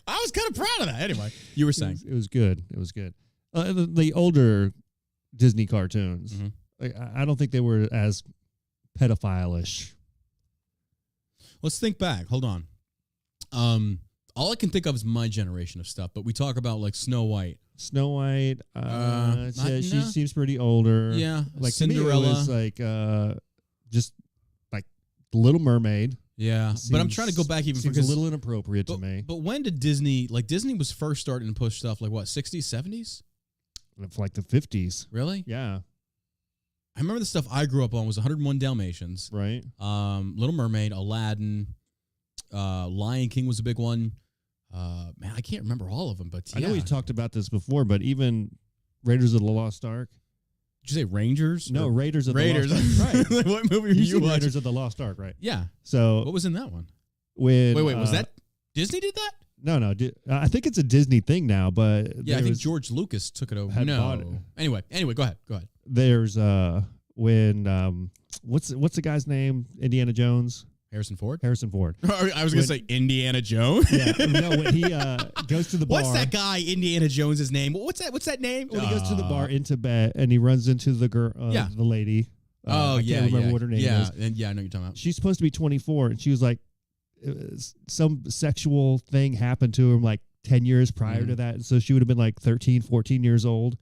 I was kind of proud of that. Anyway, you were saying. It was good. It was good. The older Disney cartoons. Mhm. Like, I don't think they were as pedophile-ish. Let's think back. Hold on. All I can think of is my generation of stuff, but we talk about like Snow White. Snow White, she no. seems pretty older. Yeah, like Cinderella. To me it was like just like The Little Mermaid. Yeah, but I'm trying to go back even seems because a little inappropriate to me. But when did Disney Disney was first starting to push stuff like what 60s, 70s? Of like the 50s. Really? Yeah. I remember the stuff I grew up on was 101 Dalmatians, Right. Little Mermaid, Aladdin, Lion King was a big one. Man, I can't remember all of them, but yeah. I know we talked about this before, but even Raiders of the Lost Ark. Did you say Rangers? No, Raiders of Raiders. the Lost Ark. Right. What movie were You you seen watching? Raiders of the Lost Ark, right? Yeah. So What was in that one? when Wait, was that Disney did that? No. I think it's a Disney thing now, but Yeah, I think George Lucas took it over. had No. bought it. Anyway, go ahead. There's when what's the guy's name? Indiana Jones. Harrison Ford? Harrison Ford. I was going to say Indiana Jones. Yeah, no, when he goes to the bar. What's that guy Indiana Jones' name? What's that name? When he goes to the bar in Tibet and he runs into the girl, Yeah. the lady. I can't remember what her name is. Yeah, I know what you're talking about. She's supposed to be 24, and she was like, some sexual thing happened to her like 10 years prior to that, and so she would have been like 13, 14 years old.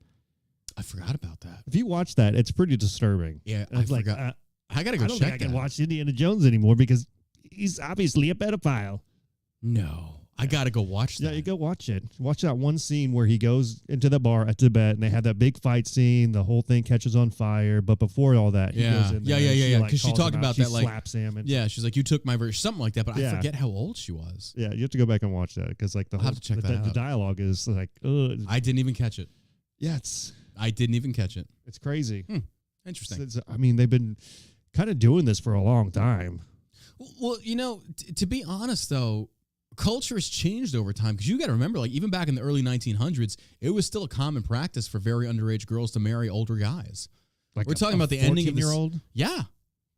I forgot about that. If you watch that, it's pretty disturbing. Yeah, And I it's like, forgot. I gotta go I don't check think I can that. watch Indiana Jones anymore because he's obviously a pedophile. No, I gotta go watch that. Yeah, you go watch it. Watch that one scene where he goes into the bar at Tibet and they have that big fight scene. The whole thing catches on fire. But before all that, he goes in there. Yeah. Like, Because she calls talked him out. about She that, like, slaps him. And yeah, she's like, you took my verse, something like that. But I Yeah. forget how old she was. Yeah, you have to go back and watch that because like I'll have to check that the out. dialogue is like, ugh. I didn't even catch it. Yeah, I didn't even catch it. it's crazy. Interesting. I mean, they've been kind of doing this for a long time. Well, to be honest, though, culture has changed over time because you got to remember, like, even back in the early 1900s, it was still a common practice for very underage girls to marry older guys. Like We're talking about the ending of this. 14-year-old. Yeah.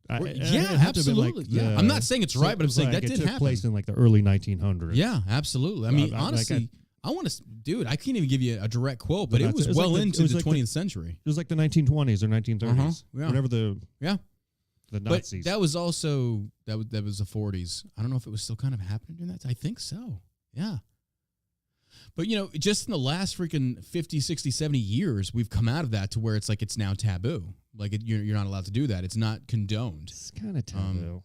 It Yeah, had to have been, like, absolutely. Yeah. I'm not saying it's right, but I'm saying that it did took happen. place in like the early 1900s. Yeah, absolutely. I mean, like, honestly, I want to, dude, I can't even give you a direct quote, but it was It was well like the- into it was the like the- 20th century. It was like the 1920s or 1930s. Yeah. Whatever the Yeah. the But Nazis. that was also, that was the 40s. I don't know if it was still kind of happening during that time. I think so. Yeah. But, just in the last freaking 50, 60, 70 years, we've come out of that to where it's like it's now taboo. Like, you're not allowed to do that. It's not condoned. It's kind of taboo.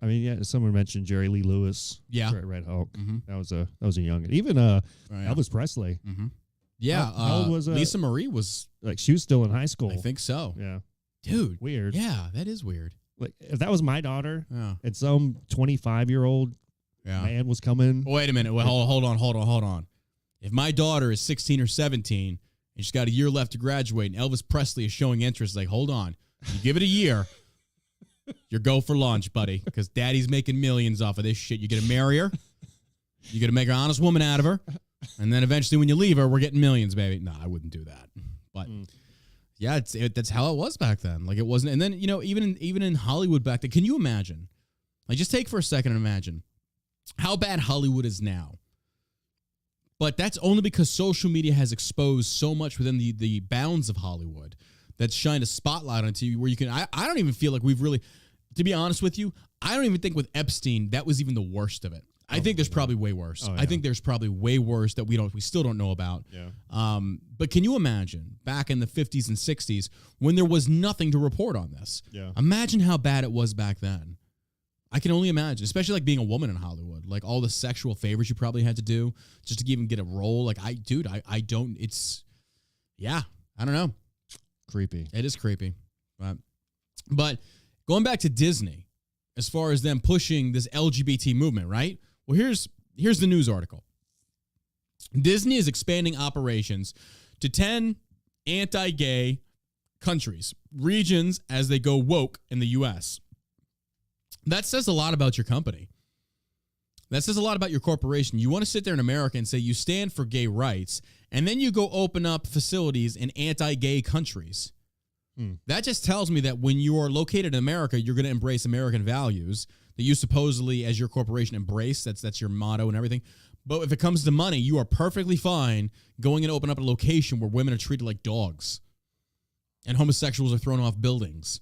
I mean, yeah, someone mentioned Jerry Lee Lewis. Yeah. Red Hulk. Mhm. That was a young. Even Right. Elvis Presley. Mm-hmm. Yeah. How old was Lisa Marie was, Like she was still in high school. I think so. Yeah. Dude. Weird. Yeah, that is weird. Like if that was my daughter Yeah. and some 25-year-old Yeah. man was coming. Wait a minute. Well, hold on. If my daughter is 16 or 17 and she's got a year left to graduate and Elvis Presley is showing interest, like, hold on. You give it a year, you're go for lunch, buddy, because daddy's making millions off of this shit. You're going to marry her. You're going to make an honest woman out of her. And then eventually when you leave her, we're getting millions, baby. No, I wouldn't do that. But yeah, that's how it was back then. Like it wasn't. And then, even in Hollywood back then, can you imagine? Like just take for a second and imagine how bad Hollywood is now. But that's only because social media has exposed so much within the bounds of Hollywood that's shined a spotlight onto you where you can. I don't even feel like we've really, to be honest with you, I don't even think with Epstein that was even the worst of it. I think there's probably way worse. Oh, yeah. I think there's probably way worse that we still don't know about. Yeah. But can you imagine back in the 50s and 60s when there was nothing to report on this? Yeah. Imagine how bad it was back then. I can only imagine, especially like being a woman in Hollywood, like all the sexual favors you probably had to do just to even get a role. Like I don't, I don't know. Creepy. It is creepy. But going back to Disney, as far as them pushing this LGBT movement, right? Well, here's the news article. Disney is expanding operations to 10 anti-gay countries, regions as they go woke in the U.S. That says a lot about your company. That says a lot about your corporation. You want to sit there in America and say you stand for gay rights, and then you go open up facilities in anti-gay countries. That just tells me that when you are located in America, you're going to embrace American values that you supposedly, as your corporation, embrace. That's your motto and everything. But if it comes to money, you are perfectly fine going and open up a location where women are treated like dogs. and homosexuals are thrown off buildings.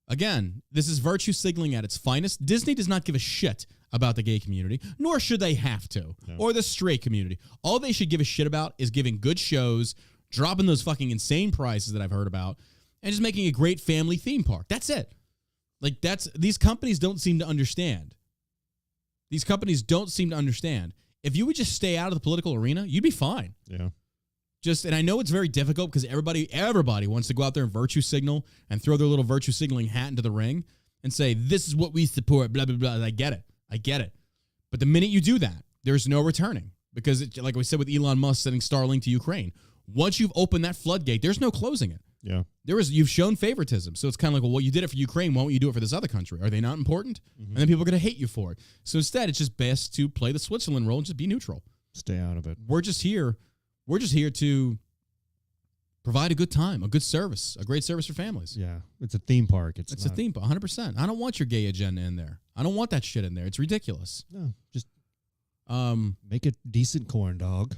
Again, this is virtue signaling at its finest. Disney does not give a shit about the gay community, nor should they have to, or the straight community. All they should give a shit about is giving good shows, dropping those fucking insane prices that I've heard about, and just making a great family theme park. That's it. Like, these companies don't seem to understand. These companies don't seem to understand. If you would just stay out of the political arena, you'd be fine. Yeah. And I know it's very difficult because everybody wants to go out there and virtue signal and throw their little virtue signaling hat into the ring and say, this is what we support, blah, blah, blah. I get it. But the minute you do that, there's no returning because, like we said with Elon Musk sending Starlink to Ukraine, once you've opened that floodgate, there's no closing it. Yeah. You've shown favoritism. So it's kind of like, well, you did it for Ukraine. Why won't you do it for this other country? Are they not important? Mm-hmm. And then people are going to hate you for it. So instead, it's just best to play the Switzerland role and just be neutral. Stay out of it. We're just here to provide a good time, a good service, a great service for families. Yeah. It's a theme park. It's a theme park, 100%. I don't want your gay agenda in there. I don't want that shit in there. It's ridiculous. No, just make a decent corn dog.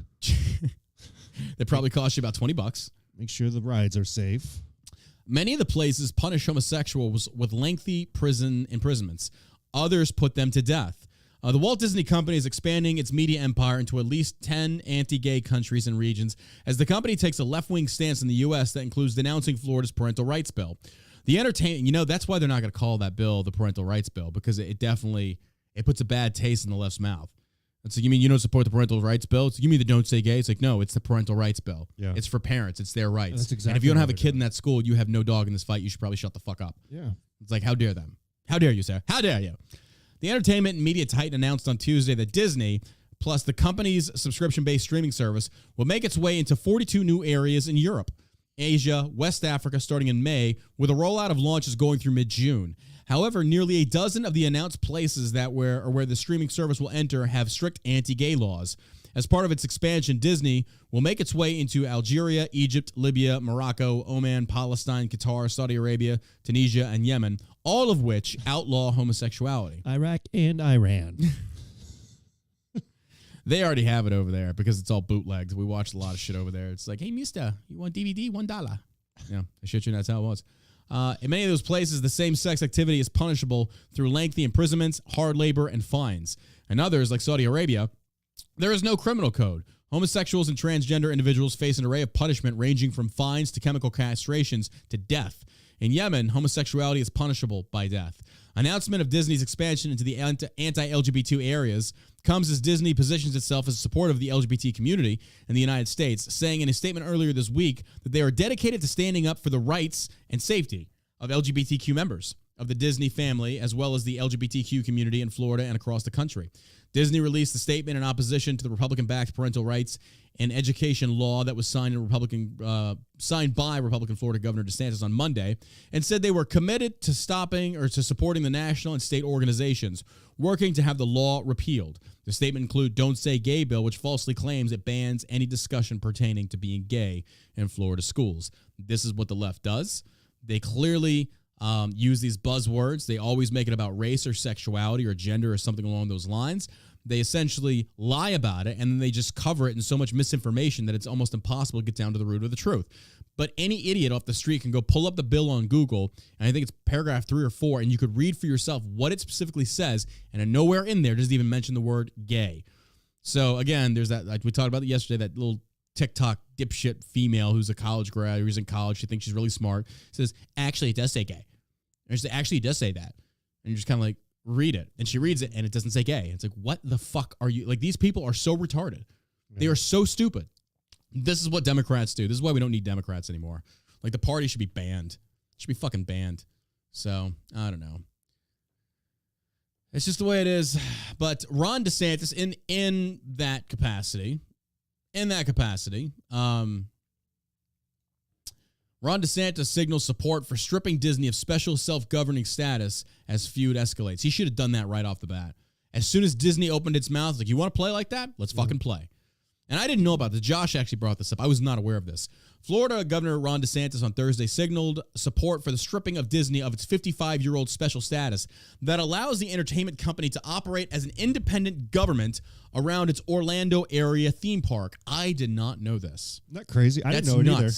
They probably cost you about $20. Make sure the rides are safe. Many of the places punish homosexuals with lengthy prison imprisonments. Others put them to death. The Walt Disney Company is expanding its media empire into at least 10 anti-gay countries and regions as the company takes a left-wing stance in the U.S. that includes denouncing Florida's parental rights bill. The entertainment, that's why they're not going to call that bill the parental rights bill, because it puts a bad taste in the left's mouth. It's like, you mean you don't support the parental rights bill? It's like, you mean the don't say gay? It's like, no, it's the parental rights bill. Yeah. It's for parents. It's their rights. That's exactly. And if you don't have a kid in that school, you have no dog in this fight. You should probably shut the fuck up. Yeah. It's like, how dare them? How dare you, sir? How dare you? The entertainment and media titan announced on Tuesday that Disney, plus the company's subscription-based streaming service, will make its way into 42 new areas in Europe, Asia, West Africa starting in May, with a rollout of launches going through mid-June. However, nearly a dozen of the announced places where the streaming service will enter have strict anti-gay laws. As part of its expansion, Disney will make its way into Algeria, Egypt, Libya, Morocco, Oman, Palestine, Qatar, Saudi Arabia, Tunisia, and Yemen, all of which outlaw homosexuality. Iraq and Iran. They already have it over there because it's all bootlegs. We watched a lot of shit over there. It's like, hey, mister, you want DVD? $1. Yeah, I shit you, that's how it was. In many of those places, the same-sex activity is punishable through lengthy imprisonments, hard labor, and fines. In others, like Saudi Arabia, there is no criminal code. Homosexuals and transgender individuals face an array of punishment ranging from fines to chemical castrations to death. In Yemen, homosexuality is punishable by death. Announcement of Disney's expansion into the anti-LGBT areas comes as Disney positions itself as supportive of the LGBT community in the United States, saying in a statement earlier this week that they are dedicated to standing up for the rights and safety of LGBTQ members of the Disney family, as well as the LGBTQ community in Florida and across the country. Disney released a statement in opposition to the Republican-backed parental rights and education law that was signed by Republican Florida Governor DeSantis on Monday, and said they were committed to supporting the national and state organizations working to have the law repealed. The statement includes Don't Say Gay bill, which falsely claims it bans any discussion pertaining to being gay in Florida schools. This is what the left does. They clearly use these buzzwords. They always make it about race or sexuality or gender or something along those lines. They essentially lie about it, and then they just cover it in so much misinformation that it's almost impossible to get down to the root of the truth. But any idiot off the street can go pull up the bill on Google, and I think it's paragraph 3 or 4, and you could read for yourself what it specifically says, and nowhere in there does it even mention the word gay. So again, there's that, like we talked about it yesterday, that little TikTok dipshit female who's a college grad, who's in college, she thinks she's really smart, says, actually, it does say gay. And she says, actually, it does say that. And you're just kind of like, read it. And she reads it, and it doesn't say gay. It's like, what the fuck are you? Like, these people are so retarded. Yeah. They are so stupid. This is what Democrats do. This is why we don't need Democrats anymore. Like, the party should be banned. It should be fucking banned. So, I don't know. It's just the way it is. But Ron DeSantis, in that capacity, Ron DeSantis signals support for stripping Disney of special self-governing status as feud escalates. He should have done that right off the bat. As soon as Disney opened its mouth, like, you want to play like that? Let's fucking play. And I didn't know about this. Josh actually brought this up. I was not aware of this. Florida Governor Ron DeSantis on Thursday signaled support for the stripping of Disney of its 55-year-old special status that allows the entertainment company to operate as an independent government around its Orlando area theme park. I did not know this. Isn't that crazy? I didn't know it either.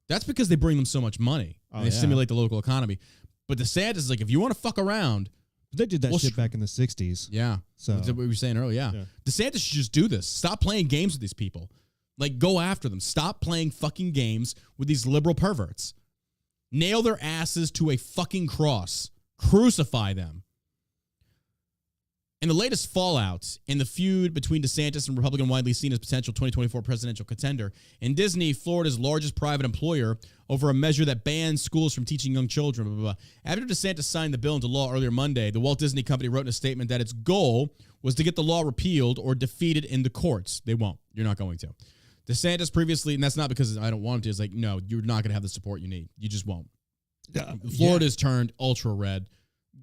That's because they bring them so much money. Oh, They yeah. stimulate the local economy. But DeSantis is like, if you want to fuck around, They did that Well, shit back in the 60s. yeah. So That's what we were saying earlier. Yeah. Yeah. DeSantis should just do this. Stop playing games with these people. Like, go after them. Stop playing fucking games with these liberal perverts. Nail their asses to a fucking cross. Crucify them. And the latest fallout in the feud between DeSantis and Republican widely seen as potential 2024 presidential contender, and Disney, Florida's largest private employer, over a measure that bans schools from teaching young children. Blah, blah, blah. After DeSantis signed the bill into law earlier Monday, the Walt Disney Company wrote in a statement that its goal was to get the law repealed or defeated in the courts. They won't. You're not going to. DeSantis previously, and that's not because I don't want him to, it's like, no, you're not going to have the support you need. You just won't. Florida's turned ultra red.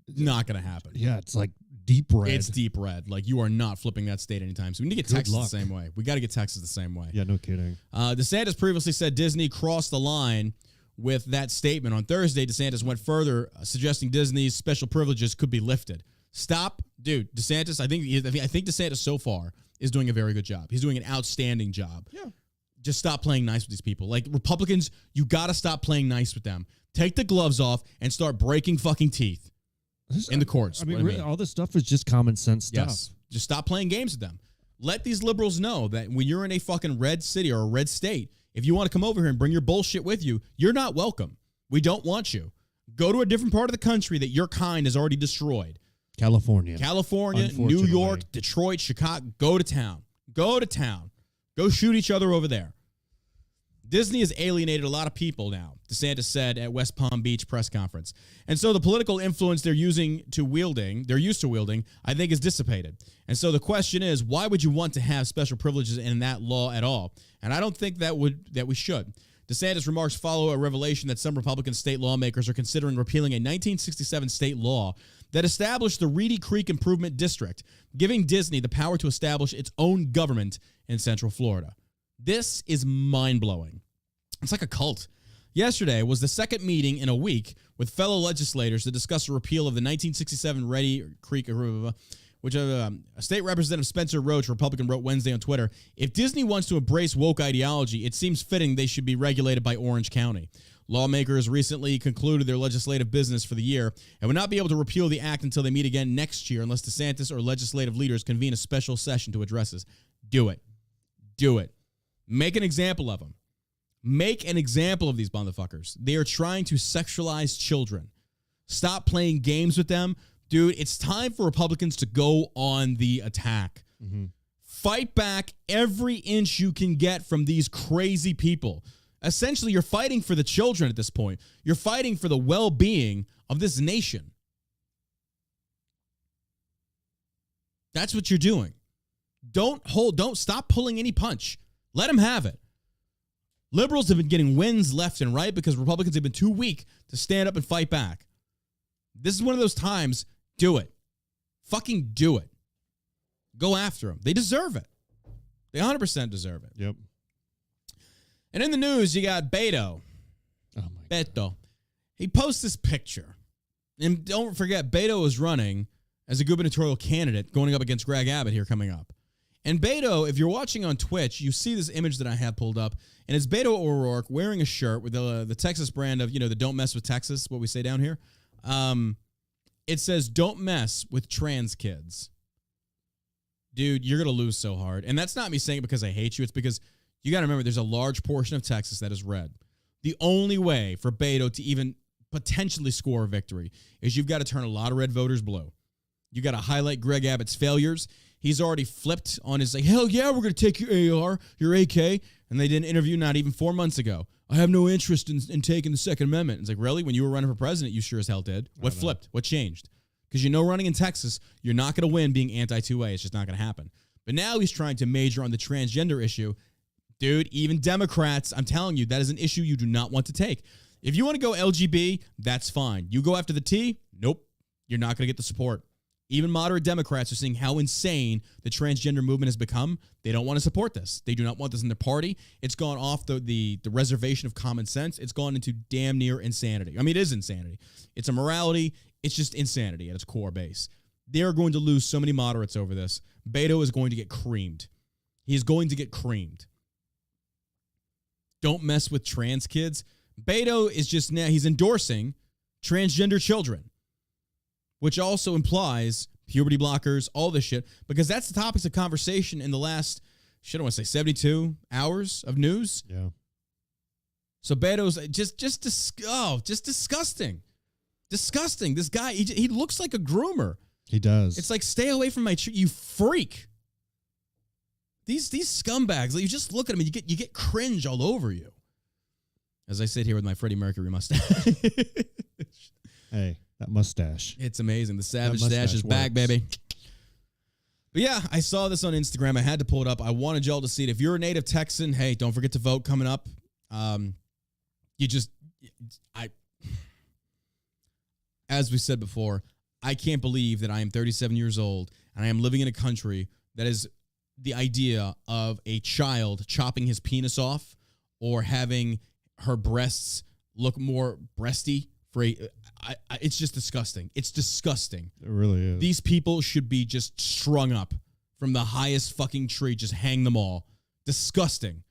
Not going to happen. Yeah, it's like deep red. It's deep red. Like, you are not flipping that state anytime soon. We need to get Good Texas luck. the same way. We got to get Texas the same way. Yeah, no kidding. DeSantis previously said Disney crossed the line with that statement. On Thursday, DeSantis went further, suggesting Disney's special privileges could be lifted. Stop. Dude, DeSantis, I think DeSantis so far is doing a very good job. He's doing an outstanding job. Yeah. Just stop playing nice with these people. Like, Republicans, you got to stop playing nice with them. Take the gloves off and start breaking fucking teeth in the courts. I mean, what really, all this stuff is just common sense stuff. Yes. Just stop playing games with them. Let these liberals know that when you're in a fucking red city or a red state, if you want to come over here and bring your bullshit with you, you're not welcome. We don't want you. Go to a different part of the country that your kind has already destroyed. California, New York, Detroit, Chicago. Go to town. Go to town. Go shoot each other over there. Disney has alienated a lot of people now, DeSantis said at West Palm Beach press conference. And so the political influence they're used to wielding, I think is dissipated. And so the question is, why would you want to have special privileges in that law at all? And I don't think that we should. DeSantis' remarks follow a revelation that some Republican state lawmakers are considering repealing a 1967 state law that established the Reedy Creek Improvement District, giving Disney the power to establish its own government in Central Florida. This is mind-blowing. It's like a cult. Yesterday was the second meeting in a week with fellow legislators to discuss a repeal of the 1967 Reedy Creek, which a state representative Spencer Roach, Republican, wrote Wednesday on Twitter. If Disney wants to embrace woke ideology, it seems fitting they should be regulated by Orange County. Lawmakers recently concluded their legislative business for the year and would not be able to repeal the act until they meet again next year unless DeSantis or legislative leaders convene a special session to address this. Do it. Do it. Make an example of them. Make an example of these motherfuckers. They are trying to sexualize children. Stop playing games with them. Dude, it's time for Republicans to go on the attack. Mm-hmm. Fight back every inch you can get from these crazy people. Essentially, you're fighting for the children at this point. You're fighting for the well-being of this nation. That's what you're doing. Don't stop pulling any punch. Let them have it. Liberals have been getting wins left and right because Republicans have been too weak to stand up and fight back. This is one of those times. Do it. Fucking do it. Go after them. They deserve it. They 100% deserve it. Yep. And in the news, you got Beto. Oh my God. Beto. He posts this picture. And don't forget, Beto is running as a gubernatorial candidate going up against Greg Abbott here coming up. And Beto, if you're watching on Twitch, you see this image that I have pulled up, and it's Beto O'Rourke wearing a shirt with the Texas brand of, the Don't Mess with Texas, what we say down here. It says, don't mess with trans kids. Dude, you're going to lose so hard. And that's not me saying it because I hate you. It's because you got to remember there's a large portion of Texas that is red. The only way for Beto to even potentially score a victory is you've got to turn a lot of red voters blue. You got to highlight Greg Abbott's failures. He's already flipped on his, hell yeah, we're going to take your AR, your AK. And they did an interview not even 4 months ago. I have no interest in taking the Second Amendment. It's like, really? When you were running for president, you sure as hell did. What flipped? What changed? Because running in Texas, you're not going to win being anti-2A. It's just not going to happen. But now he's trying to major on the transgender issue. Dude, even Democrats, I'm telling you, that is an issue you do not want to take. If you want to go LGB, that's fine. You go after the T, nope. You're not going to get the support. Even moderate Democrats are seeing how insane the transgender movement has become. They don't want to support this. They do not want this in their party. It's gone off the reservation of common sense. It's gone into damn near insanity. I mean, it is insanity. It's a morality. It's just insanity at its core base. They are going to lose so many moderates over this. Beto is going to get creamed. He is going to get creamed. Don't mess with trans kids. Beto is just now, he's endorsing transgender children, which also implies puberty blockers, all this shit, because that's the topics of conversation in the last, I want to say 72 hours of news. Yeah. So Beto's just disgusting. Disgusting. This guy, he looks like a groomer. He does. It's like, stay away from my tree, you freak. These scumbags, like, you just look at them and you get cringe all over you. As I sit here with my Freddie Mercury mustache. Hey, that mustache. It's amazing. The savage stash is back, baby. But yeah, I saw this on Instagram. I had to pull it up. I wanted y'all to see it. If you're a native Texan, hey, don't forget to vote coming up. As we said before, I can't believe that I am 37 years old and I am living in a country that is the idea of a child chopping his penis off or having her breasts look more breasty. It's just disgusting. It's disgusting. It really is. These people should be just strung up from the highest fucking tree. Just hang them all. Disgusting.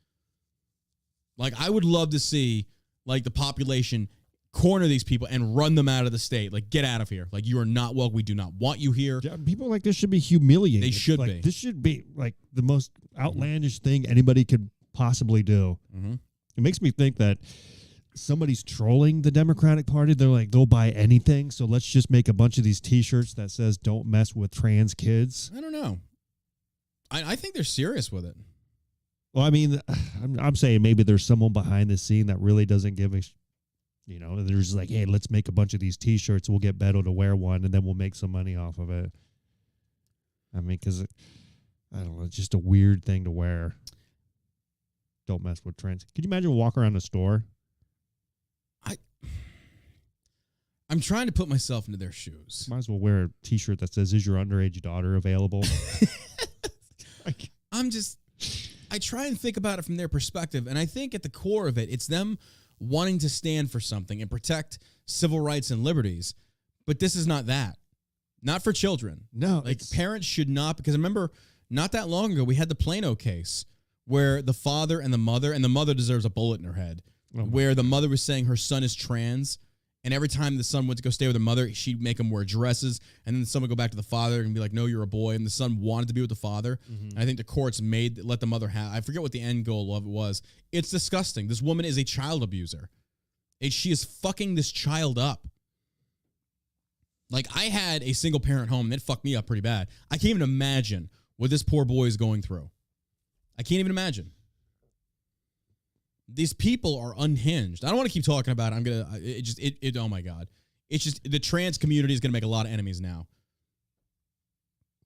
Like, I would love to see, like, the population corner these people and run them out of the state. Like, get out of here. Like, you are not welcome. We do not want you here. Yeah, people like this should be humiliated. They should like, be. This should be, like, the most outlandish thing anybody could possibly do. Mm-hmm. It makes me think that somebody's trolling the Democratic Party. They're like, they'll buy anything, so let's just make a bunch of these T-shirts that says "Don't mess with trans kids." I don't know. I think they're serious with it. Well, I mean, I'm saying maybe there's someone behind the scene that really doesn't give a, they're just like, hey, let's make a bunch of these T-shirts. We'll get Beto to wear one, and then we'll make some money off of it. I mean, because I don't know, it's just a weird thing to wear. Don't mess with trans. Could you imagine walking around the store? I'm trying to put myself into their shoes. Might as well wear a T-shirt that says, "Is your underage daughter available?" I try and think about it from their perspective, and I think at the core of it, it's them wanting to stand for something and protect civil rights and liberties. But this is not that. Not for children. No. Like, parents should not, because I remember not that long ago, we had the Plano case where the father and the mother deserves a bullet in her head, where the mother was saying her son is trans, and every time the son went to go stay with her mother, she'd make him wear dresses, and then the son would go back to the father and be like, no, you're a boy, and the son wanted to be with the father. Mm-hmm. And I think the courts let the mother have, I forget what the end goal of it was. It's disgusting. This woman is a child abuser. She is fucking this child up. Like, I had a single parent home, and it fucked me up pretty bad. I can't even imagine what this poor boy is going through. I can't even imagine. These people are unhinged. I don't want to keep talking about it. Oh my God. It's just, the trans community is going to make a lot of enemies now.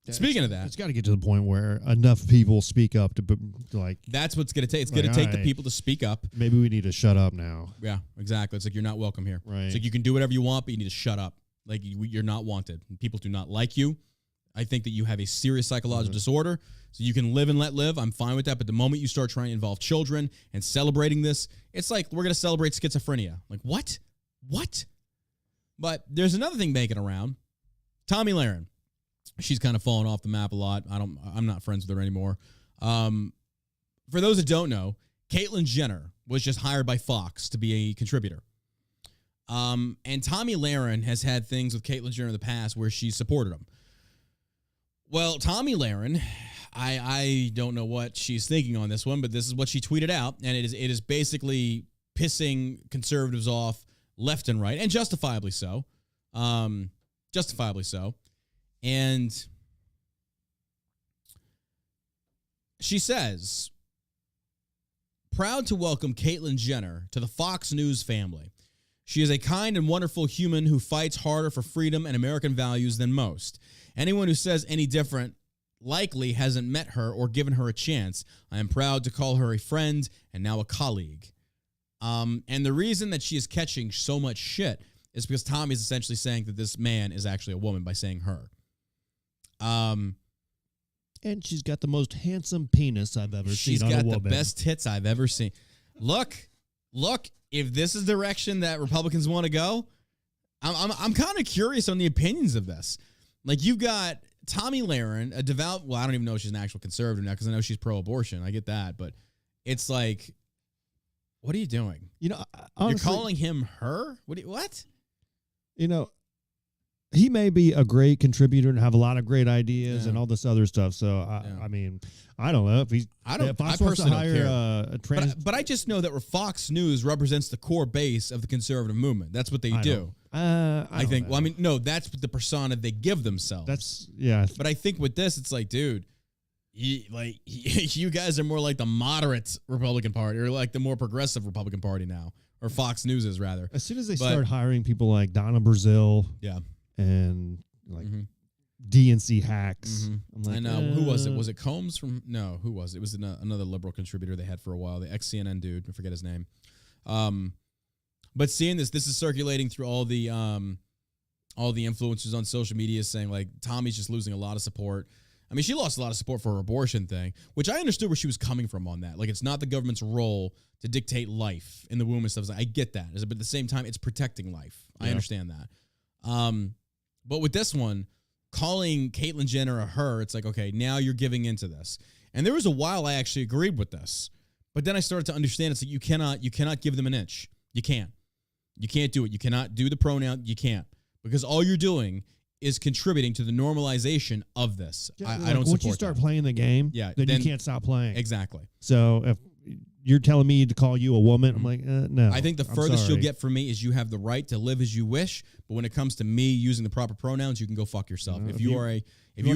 Yeah, Speaking of that, it's got to get to the point where enough people speak up to like. That's what's going to take. It's going to take the people to speak up. Maybe we need to shut up now. Yeah, exactly. It's like, you're not welcome here. Right. It's like, you can do whatever you want, but you need to shut up. Like, you're not wanted. People do not like you. I think that you have a serious psychological disorder, so you can live and let live. I'm fine with that. But the moment you start trying to involve children and celebrating this, it's like, we're going to celebrate schizophrenia. Like, what? What? But there's another thing making around. Tomi Lahren. She's kind of fallen off the map a lot. I'm not friends with her anymore. For those that don't know, Caitlyn Jenner was just hired by Fox to be a contributor. And Tomi Lahren has had things with Caitlyn Jenner in the past where she supported him. Well, Tomi Lahren, I don't know what she's thinking on this one, but this is what she tweeted out, and it is basically pissing conservatives off left and right, and justifiably so. Justifiably so. And she says, proud to welcome Caitlyn Jenner to the Fox News family. She is a kind and wonderful human who fights harder for freedom and American values than most. Anyone who says any different likely hasn't met her or given her a chance. I am proud to call her a friend and now a colleague. And the reason that she is catching so much shit is because Tommy is essentially saying that this man is actually a woman by saying her. And she's got the most handsome penis I've ever seen on a woman. She's got the best tits I've ever seen. Look, if this is the direction that Republicans want to go, I'm kind of curious on the opinions of this. Like, you've got Tomi Lahren, a devout, well, I don't even know if she's an actual conservative now because I know she's pro-abortion. I get that. But it's like, What are you doing? You know, honestly, You're calling him her? What? You know, he may be a great contributor and have a lot of great ideas and all this other stuff. So I mean, I don't know if he's. If Fox wants to hire a trans, but I just know that Fox News represents the core base of the conservative movement. That's what they do. I think. know. Well, I mean, no, that's the persona they give themselves. But I think with this, it's like, dude, you guys are more like the moderate Republican Party, or like the more progressive Republican Party now, or Fox News is rather. As soon as they start hiring people like Donna Brazile, and like DNC hacks, I'm like, and who was it? Was it Combs from? No, who was it? It was another liberal contributor they had for a while, the ex-CNN dude. I forget his name. But seeing this is circulating through all the influencers on social media saying like Tommy's just losing a lot of support. I mean, she lost a lot of support for her abortion thing, which I understood where she was coming from on that. Like, it's not the government's role to dictate life in the womb and stuff. I get that. But at the same time, it's protecting life. Yeah. I understand that. But with this one, calling Caitlyn Jenner a her, it's like, okay, now you're giving into this. And there was a while I actually agreed with this. But then I started to understand it's like you cannot give them an inch. You can't. You can't do it. You cannot do the pronoun. You can't. Because all you're doing is contributing to the normalization of this. I don't support once you start playing the game, then you can't stop playing. Exactly. So if you're telling me to call you a woman, I'm like, no. I think the furthest you'll get from me is you have the right to live as you wish, but when it comes to me using the proper pronouns, you can go fuck yourself. If you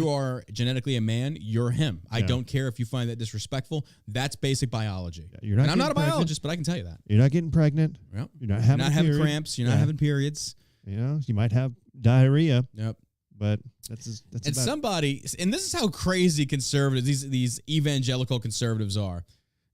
are genetically a man, you're him. I don't care if you find that disrespectful. That's basic biology. You're not. And I'm not a biologist, but I can tell you that. You're not getting pregnant. Yep. You're not having cramps. You're not having periods. You know, you might have diarrhea. Yep. But that's and somebody, and this is how crazy conservatives, these evangelical conservatives are.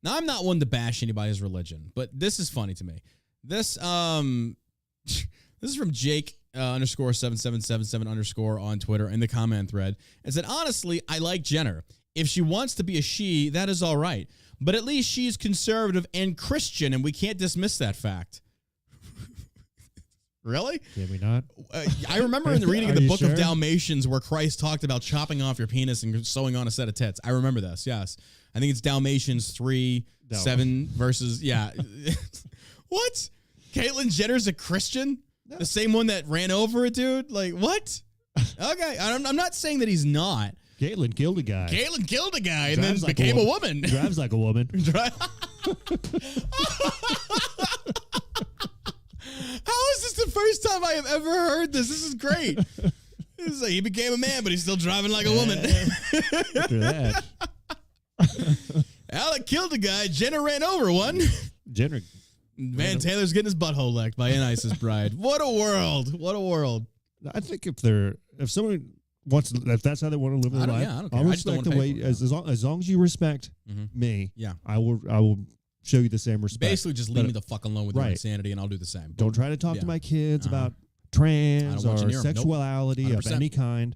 Now, I'm not one to bash anybody's religion, but this is funny to me. This this is from Jake _7777_ on Twitter in the comment thread. It said, honestly, I like Jenner. If she wants to be a she, that is all right. But at least she's conservative and Christian, and we can't dismiss that fact. Really? Can we not? I remember in the reading of the Book of Dalmatians where Christ talked about chopping off your penis and sewing on a set of tits. I remember this, yes. I think it's Dalmatians 3:7 verses, yeah. What? Caitlyn Jenner's a Christian? No. The same one that ran over a dude? Like, what? Okay, I'm not saying that he's not. Caitlyn killed a guy. Caitlyn killed a guy and then became a woman. Drives like a woman. How is this the first time I have ever heard this? This is great. It's like he became a man, but he's still driving like a woman. After that. Alec killed a guy. Jenner ran over one. Jenner. Man, Taylor's getting his butthole licked by an ISIS bride. What a world. What a world. I think if someone wants, if that's how they want to live their life, I don't care. I'll respect the way, as long as you respect me, I will show you the same respect. Basically, just leave me the fuck alone with your insanity, and I'll do the same. Don't try to talk to my kids about trans or sexuality of any kind.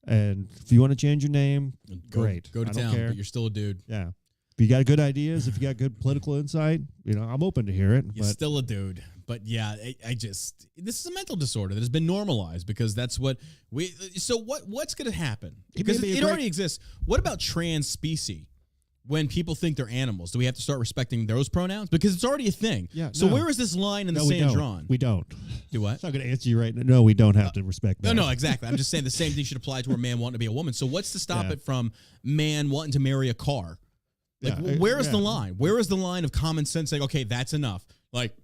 And if you want to change your name, great. Go to town, but you're still a dude. Yeah. If you got good ideas, if you got good political insight, I'm open to hear it. You're still a dude. But yeah, this is a mental disorder that has been normalized because that's what what's going to happen? Because it already exists. What about trans species? When people think they're animals, do we have to start respecting those pronouns? Because it's already a thing. Yeah, so where is this line in the sand drawn? We don't. Do what? I'm not going to answer you right now. No, we don't have to respect that. No, exactly. I'm just saying the same thing should apply to a man wanting to be a woman. So what's to stop it from man wanting to marry a car? Like, where is the line? Where is the line of common sense saying, okay, that's enough? Like,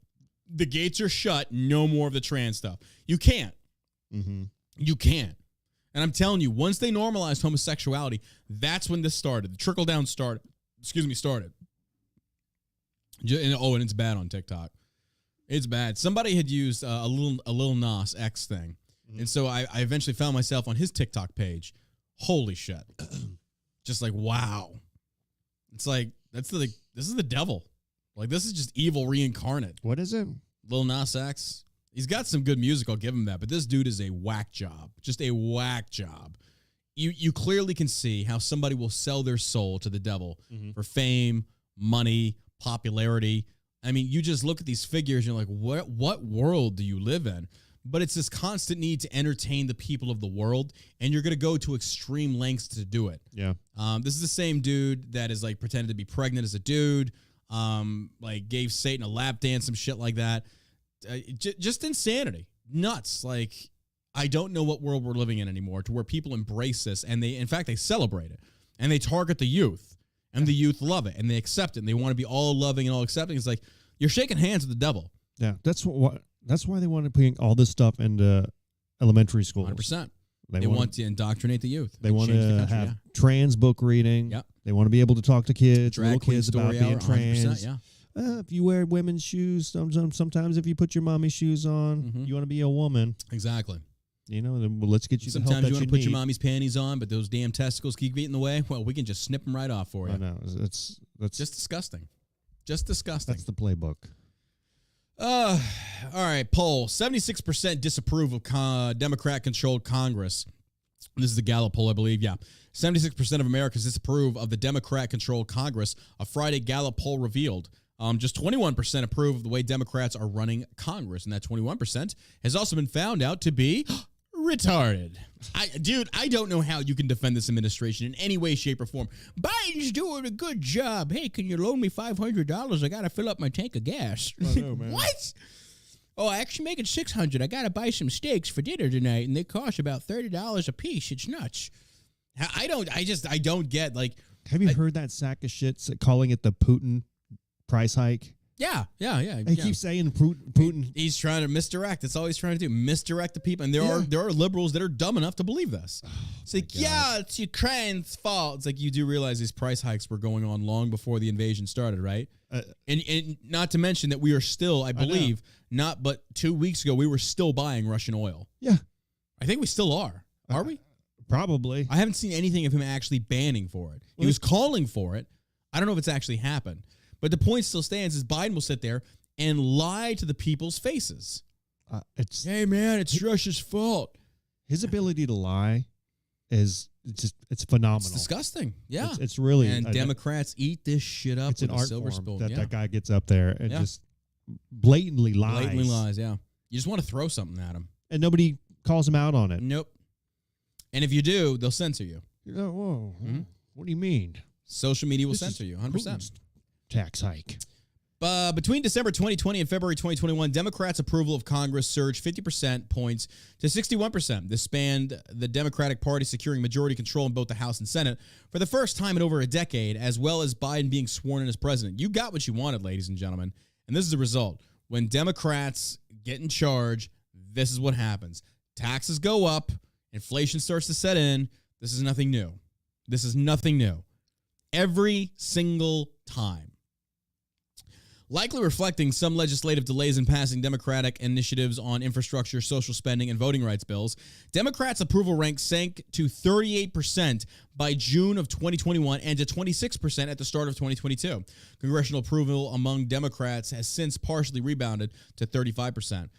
the gates are shut, no more of the trans stuff. You can't. Mm-hmm. You can't. And I'm telling you, once they normalized homosexuality, that's when this started. The trickle-down started. And it's bad on TikTok. It's bad. Somebody had used a little Nas X thing. Mm-hmm. And so I eventually found myself on his TikTok page. Holy shit. Just like, wow. It's like, this is the devil. Like, this is just evil reincarnate. What is it? Lil Nas X. He's got some good music, I'll give him that. But this dude is a whack job. Just a whack job. You clearly can see how somebody will sell their soul to the devil for fame, money, popularity. I mean, you just look at these figures and you're like, what world do you live in? But it's this constant need to entertain the people of the world, and you're going to go to extreme lengths to do it. Yeah. This is the same dude that is like pretended to be pregnant as a dude. like gave Satan a lap dance, some shit like that. Just insanity, nuts. Like, I don't know what world we're living in anymore to where people embrace this and they celebrate it and they target the youth and the youth love it and they accept it and they want to be all loving and all accepting. It's like you're shaking hands with the devil. Yeah, that's why they want to bring all this stuff into elementary schools. 100%. They want to indoctrinate the youth. They want to have trans book reading. Yep. They want to be able to talk to kids, Drag little kids about being trans. Yeah. If you wear women's shoes, sometimes if you put your mommy's shoes on, you want to be a woman. Exactly. You know, well, let's get you the help that Sometimes you want to put need. your mommy's panties on, but those damn testicles keep getting in the way. Well, we can just snip them right off for you. I know. That's just disgusting. Just disgusting. That's the playbook. All right, poll. 76% disapprove of Democrat-controlled Congress. This is the Gallup poll, I believe. Yeah. 76% of Americans disapprove of the Democrat-controlled Congress. A Friday Gallup poll revealed. Just 21% approve of the way Democrats are running Congress. And that 21% has also been found out to be retarded. I don't know how you can defend this administration in any way, shape, or form. Biden's doing a good job. Hey, can you loan me $500? I got to fill up my tank of gas. I know, man. What? Oh, I actually make it $600. I got to buy some steaks for dinner tonight, and they cost about $30 a piece. It's nuts. I don't get, like... Have you heard that sack of shit calling it the Putin price hike? Yeah. He keeps saying Putin. He's trying to misdirect. That's all he's trying to do. Misdirect the people. And there are liberals that are dumb enough to believe this. It's like, it's Ukraine's fault. It's like, you do realize these price hikes were going on long before the invasion started, right? And not to mention that we are still, I believe, not but 2 weeks ago, we were still buying Russian oil. Yeah. I think we still are. Are we? Probably. I haven't seen anything of him actually banning for it. He was calling for it. I don't know if it's actually happened. But the point still stands is Biden will sit there and lie to the people's faces. Hey, man, it's Russia's fault. His ability to lie is it's phenomenal. It's disgusting. Yeah. It's really. And Democrats eat this shit up with a silver spoon. That guy gets up there and just blatantly lies. Blatantly lies, yeah. You just want to throw something at him. And nobody calls him out on it. Nope. And if you do, they'll censor you. Whoa. Mm-hmm. What do you mean? Social media will censor you, 100%. Putin's tax hike. Between December 2020 and February 2021, Democrats' approval of Congress surged 50% points to 61%. This spanned the Democratic Party securing majority control in both the House and Senate for the first time in over a decade, as well as Biden being sworn in as president. You got what you wanted, ladies and gentlemen. And this is the result. When Democrats get in charge, this is what happens. Taxes go up. Inflation starts to set in. This is nothing new. This is nothing new. Every single time. Likely reflecting some legislative delays in passing Democratic initiatives on infrastructure, social spending, and voting rights bills, Democrats' approval rank sank to 38% by June of 2021 and to 26% at the start of 2022. Congressional approval among Democrats has since partially rebounded to 35%.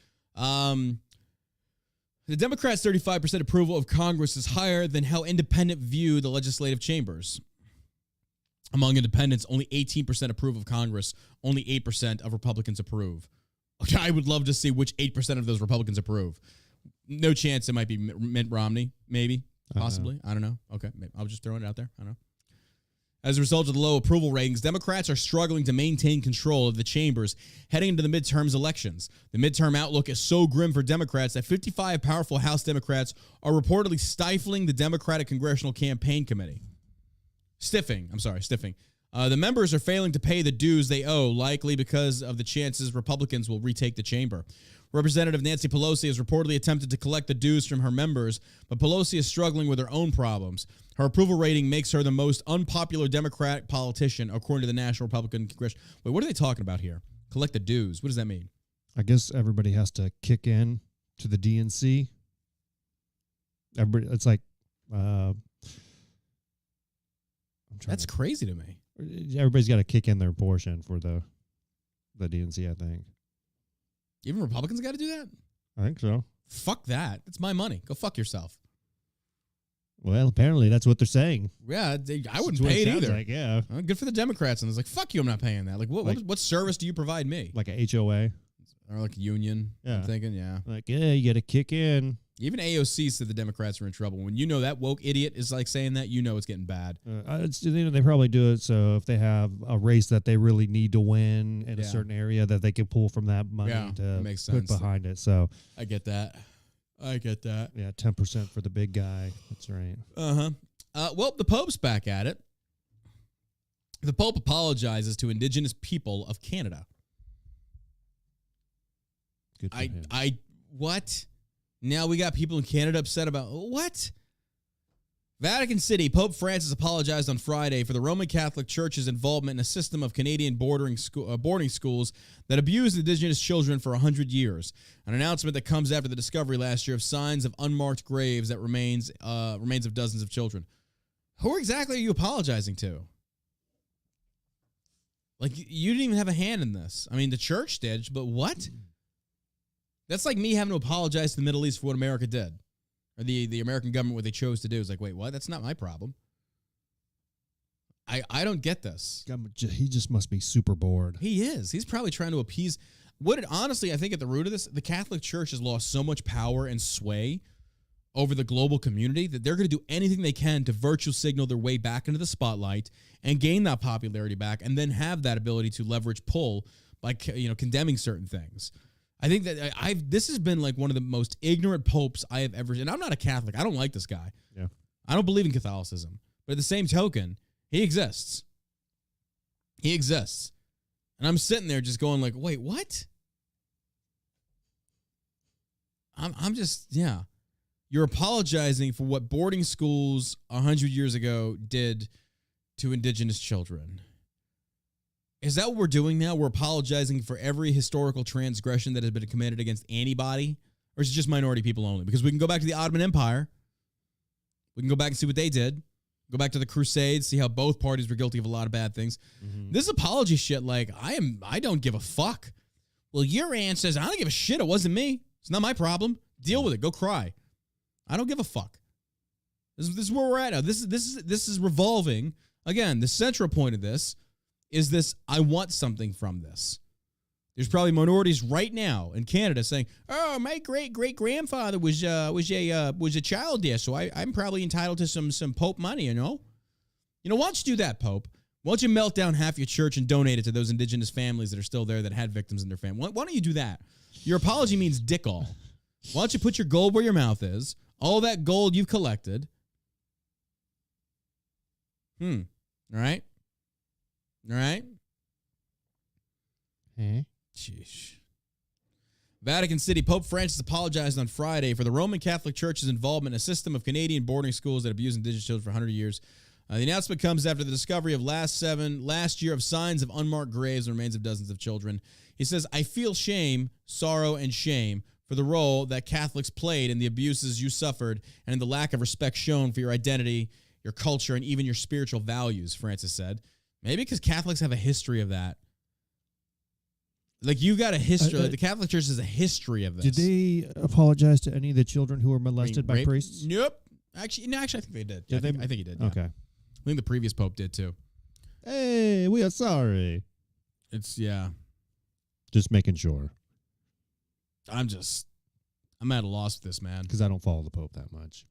The Democrats' 35% approval of Congress is higher than how independents view the legislative chambers. Among independents, only 18% approve of Congress. Only 8% of Republicans approve. I would love to see which 8% of those Republicans approve. No chance it might be Mitt Romney, maybe, possibly. I don't know. Okay, maybe. I'll just throw it out there. I don't know. As a result of the low approval ratings, Democrats are struggling to maintain control of the chambers heading into the midterms elections. The midterm outlook is so grim for Democrats that 55 powerful House Democrats are reportedly stifling the Democratic Congressional Campaign Committee. Stiffing. The members are failing to pay the dues they owe, likely because of the chances Republicans will retake the chamber. Representative Nancy Pelosi has reportedly attempted to collect the dues from her members, but Pelosi is struggling with her own problems. Her approval rating makes her the most unpopular Democratic politician, according to the National Republican Congressional. Wait, what are they talking about here? Collect the dues. What does that mean? I guess everybody has to kick in to the DNC. Everybody, it's like... That's crazy to me. Everybody's got to kick in their portion for the DNC, I think. Even Republicans got to do that? I think so. Fuck that. It's my money. Go fuck yourself. Well, apparently that's what they're saying. Yeah, I wouldn't pay it either. Like, yeah. Good for the Democrats. And it's like, fuck you, I'm not paying that. Like, what service do you provide me? Like a HOA? Or like a union? Yeah. I'm thinking, yeah. Like, yeah, you got to kick in. Even AOC said the Democrats are in trouble. When you know that woke idiot is like saying that, you know it's getting bad. They probably do it so if they have a race that they really need to win in a certain area, that they can pull from that money to makes put sense. behind it. So I get that. Yeah, 10% for the big guy. That's right. Well, the Pope's back at it. The Pope apologizes to Indigenous people of Canada. Good for him. What? Now we got people in Canada upset about what? Vatican City, Pope Francis apologized on Friday for the Roman Catholic Church's involvement in a system of Canadian boarding schools that abused Indigenous children for 100 years. An announcement that comes after the discovery last year of signs of unmarked graves that remains of dozens of children. Who exactly are you apologizing to? Like, you didn't even have a hand in this. I mean, the church did, but what? That's like me having to apologize to the Middle East for what America did. Or the American government, what they chose to do. It's like, wait, what? That's not my problem. I don't get this. He just must be super bored. He is. He's probably trying to appease. Honestly, I think at the root of this, the Catholic Church has lost so much power and sway over the global community that they're going to do anything they can to virtue signal their way back into the spotlight and gain that popularity back, and then have that ability to leverage pull by condemning certain things. I think that this has been like one of the most ignorant popes I have ever seen. And I'm not a Catholic. I don't like this guy. Yeah. I don't believe in Catholicism. But at the same token, he exists. He exists. And I'm sitting there just going like, wait, what? I'm just, yeah. You're apologizing for what boarding schools 100 years ago did to Indigenous children. Is that what we're doing now? We're apologizing for every historical transgression that has been committed against anybody? Or is it just minority people only? Because we can go back to the Ottoman Empire. We can go back and see what they did. Go back to the Crusades, see how both parties were guilty of a lot of bad things. Mm-hmm. This apology shit, like, I don't give a fuck. Well, your aunt says, I don't give a shit. It wasn't me. It's not my problem. Deal with it. Go cry. I don't give a fuck. This is where we're at now. This is revolving. Again, the central point of this is this: I want something from this. There's probably minorities right now in Canada saying, "Oh, my great-great-grandfather was a child there, so I'm probably entitled to some Pope money." You know, why don't you do that, Pope? Why don't you melt down half your church and donate it to those Indigenous families that are still there that had victims in their family? Why don't you do that? Your apology means dick all. Why don't you put your gold where your mouth is? All that gold you've collected. All right. All right. Sheesh. Vatican City, Pope Francis apologized on Friday for the Roman Catholic Church's involvement in a system of Canadian boarding schools that abuse Indigenous children for 100 years. The announcement comes after the discovery of last year of signs of unmarked graves and remains of dozens of children. He says, I feel shame, sorrow, and shame for the role that Catholics played in the abuses you suffered and in the lack of respect shown for your identity, your culture, and even your spiritual values, Francis said. Maybe because Catholics have a history of that. Like, you got a history. Like, the Catholic Church has a history of this. Did they apologize to any of the children who were molested by priests? Nope. Actually, I think they did. I think he did. Yeah. Okay. I think the previous Pope did, too. Hey, we are sorry. Yeah. Just making sure. I'm at a loss with this, man. Because I don't follow the Pope that much.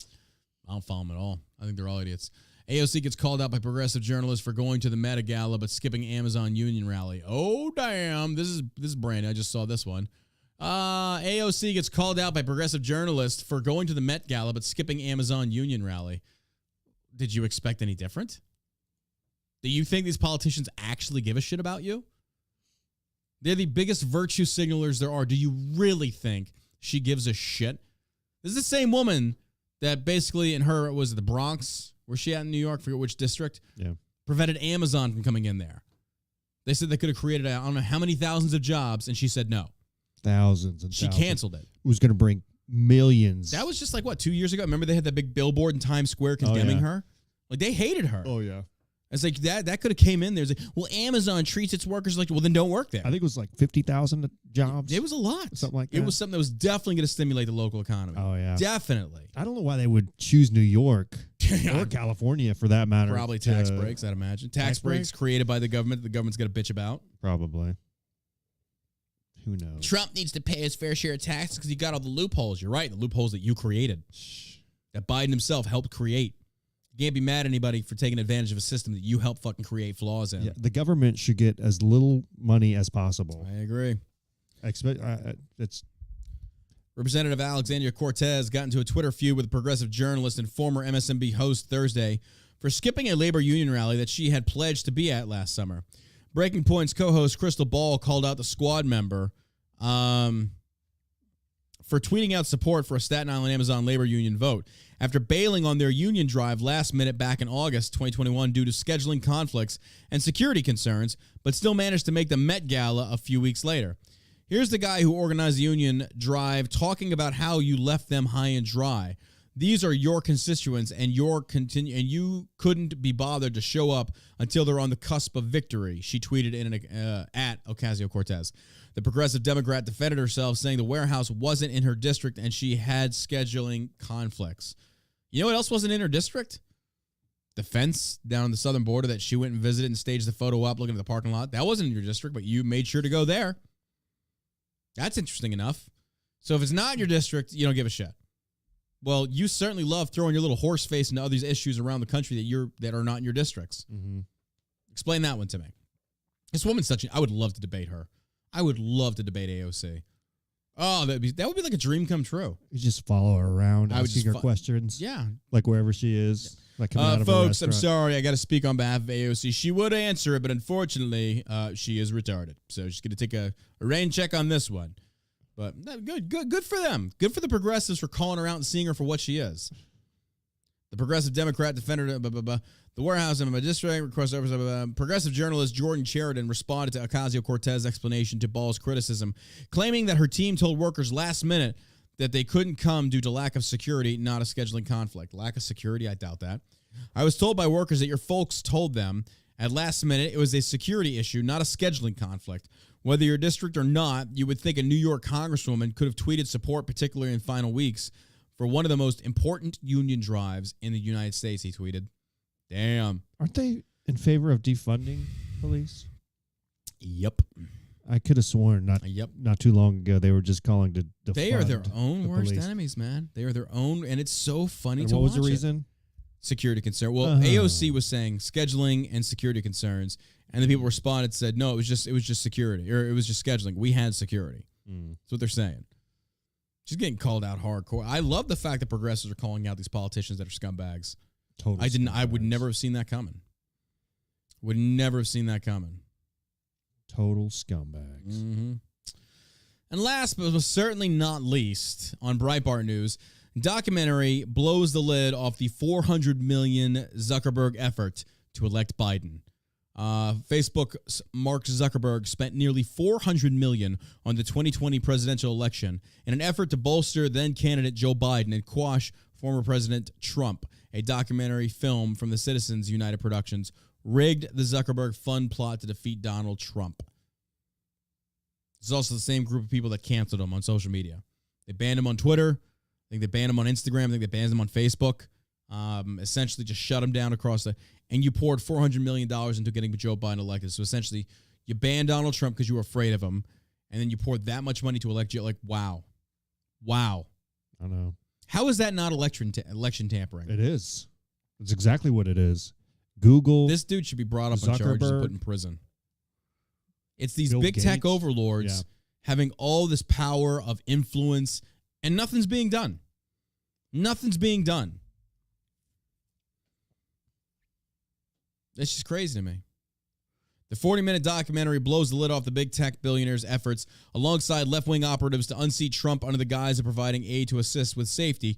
I don't follow him at all. I think they're all idiots. AOC gets called out by progressive journalists for going to the Met Gala but skipping Amazon union rally. Oh, damn. This is brand new. I just saw this one. AOC gets called out by progressive journalists for going to the Met Gala but skipping Amazon union rally. Did you expect any different? Do you think these politicians actually give a shit about you? They're the biggest virtue signalers there are. Do you really think she gives a shit? This is the same woman that basically was the Bronx. Where's she at in New York? I forget which district. Yeah. Prevented Amazon from coming in there. They said they could have created, I don't know how many thousands of jobs, and she said no. Thousands and she thousands. canceled it. It was going to bring millions. That was just like, 2 years ago? Remember they had that big billboard in Times Square condemning her? Like, they hated her. Oh, yeah. It's like, that could have came in there. It's like, well, Amazon treats its workers like, well, then don't work there. I think it was like 50,000 jobs. It was a lot. Something like that. It was something that was definitely going to stimulate the local economy. Oh, yeah. Definitely. I don't know why they would choose New York or California for that matter. Probably tax breaks, I'd imagine. Tax breaks created by the government that the government's going to bitch about. Probably. Who knows? Trump needs to pay his fair share of taxes because he got all the loopholes. You're right. The loopholes that you created, that Biden himself helped create. You can't be mad at anybody for taking advantage of a system that you helped fucking create flaws in. Yeah, the government should get as little money as possible. I agree. It's Representative Alexandria Cortez got into a Twitter feud with a progressive journalist and former MSNBC host Thursday for skipping a labor union rally that she had pledged to be at last summer. Breaking Point's co-host Crystal Ball called out the squad member for tweeting out support for a Staten Island Amazon labor union vote after bailing on their union drive last minute back in August 2021 due to scheduling conflicts and security concerns, but still managed to make the Met Gala a few weeks later. Here's the guy who organized the union drive talking about how you left them high and dry. These are your constituents, and you couldn't be bothered to show up until they're on the cusp of victory, she tweeted at Ocasio-Cortez. The progressive Democrat defended herself, saying the warehouse wasn't in her district and she had scheduling conflicts. You know what else wasn't in her district? The fence down on the southern border that she went and visited and staged the photo up looking at the parking lot. That wasn't in your district, but you made sure to go there. That's interesting enough. So if it's not in your district, you don't give a shit. Well, you certainly love throwing your little horse face into other issues around the country that are not in your districts. Mm-hmm. Explain that one to me. This woman's I would love to debate her. I would love to debate AOC. Oh, that would be like a dream come true. You just follow her around, I would asking just her questions. Yeah. Like wherever she is. Like coming out of a folks, I'm restaurant. sorry. I got to speak on behalf of AOC. She would answer it, but unfortunately, she is retarded. So she's going to take a rain check on this one. But good for them. Good for the progressives for calling her out and seeing her for what she is. The progressive Democrat defended the warehouse in my district. Request progressive journalist Jordan Sheridan responded to Ocasio-Cortez's explanation to Ball's criticism, claiming that her team told workers last minute that they couldn't come due to lack of security, not a scheduling conflict. Lack of security? I doubt that. I was told by workers that your folks told them at last minute it was a security issue, not a scheduling conflict. Whether your district or not, you would think a New York congresswoman could have tweeted support, particularly in final weeks, for one of the most important union drives in the United States, he tweeted. Damn. Aren't they in favor of defunding police? Yep. I could have sworn not too long ago they were just calling to defund. They are their own worst police. enemies, man. They are their own, and it's so funny And to watch. what was the reason? Security concern. Well, AOC was saying scheduling and security concerns, and the people responded, said, no, it was just security, or it was just scheduling. We had security. That's what they're saying. She's getting called out hardcore. I love the fact that progressives are calling out these politicians that are scumbags. Totally. I would never have seen that coming. Would never have seen that coming. Total scumbags. Mm-hmm. And last but certainly not least, on Breitbart News, documentary blows the lid off the $400 million Zuckerberg effort to elect Biden. Facebook's Mark Zuckerberg spent nearly $400 million on the 2020 presidential election in an effort to bolster then-candidate Joe Biden and quash former President Trump. A documentary film from the Citizens United Productions rigged the Zuckerberg fund plot to defeat Donald Trump. It's also the same group of people that canceled him on social media. They banned him on Twitter. I think they banned him on Instagram. I think they banned him on Facebook. Essentially just shut him down and you poured $400 million into getting Joe Biden elected. So essentially you banned Donald Trump because you were afraid of him, and then you poured that much money to elect you. Like, wow. I know. How is that not election tampering? It is. It's exactly what it is. Google. This dude should be brought up on charges and put in prison. It's these Bill big Gates. tech overlords having all this power of influence, and nothing's being done. Nothing's being done. It's just crazy to me. The 40-minute documentary blows the lid off the big tech billionaires' efforts alongside left-wing operatives to unseat Trump under the guise of providing aid to assist with safety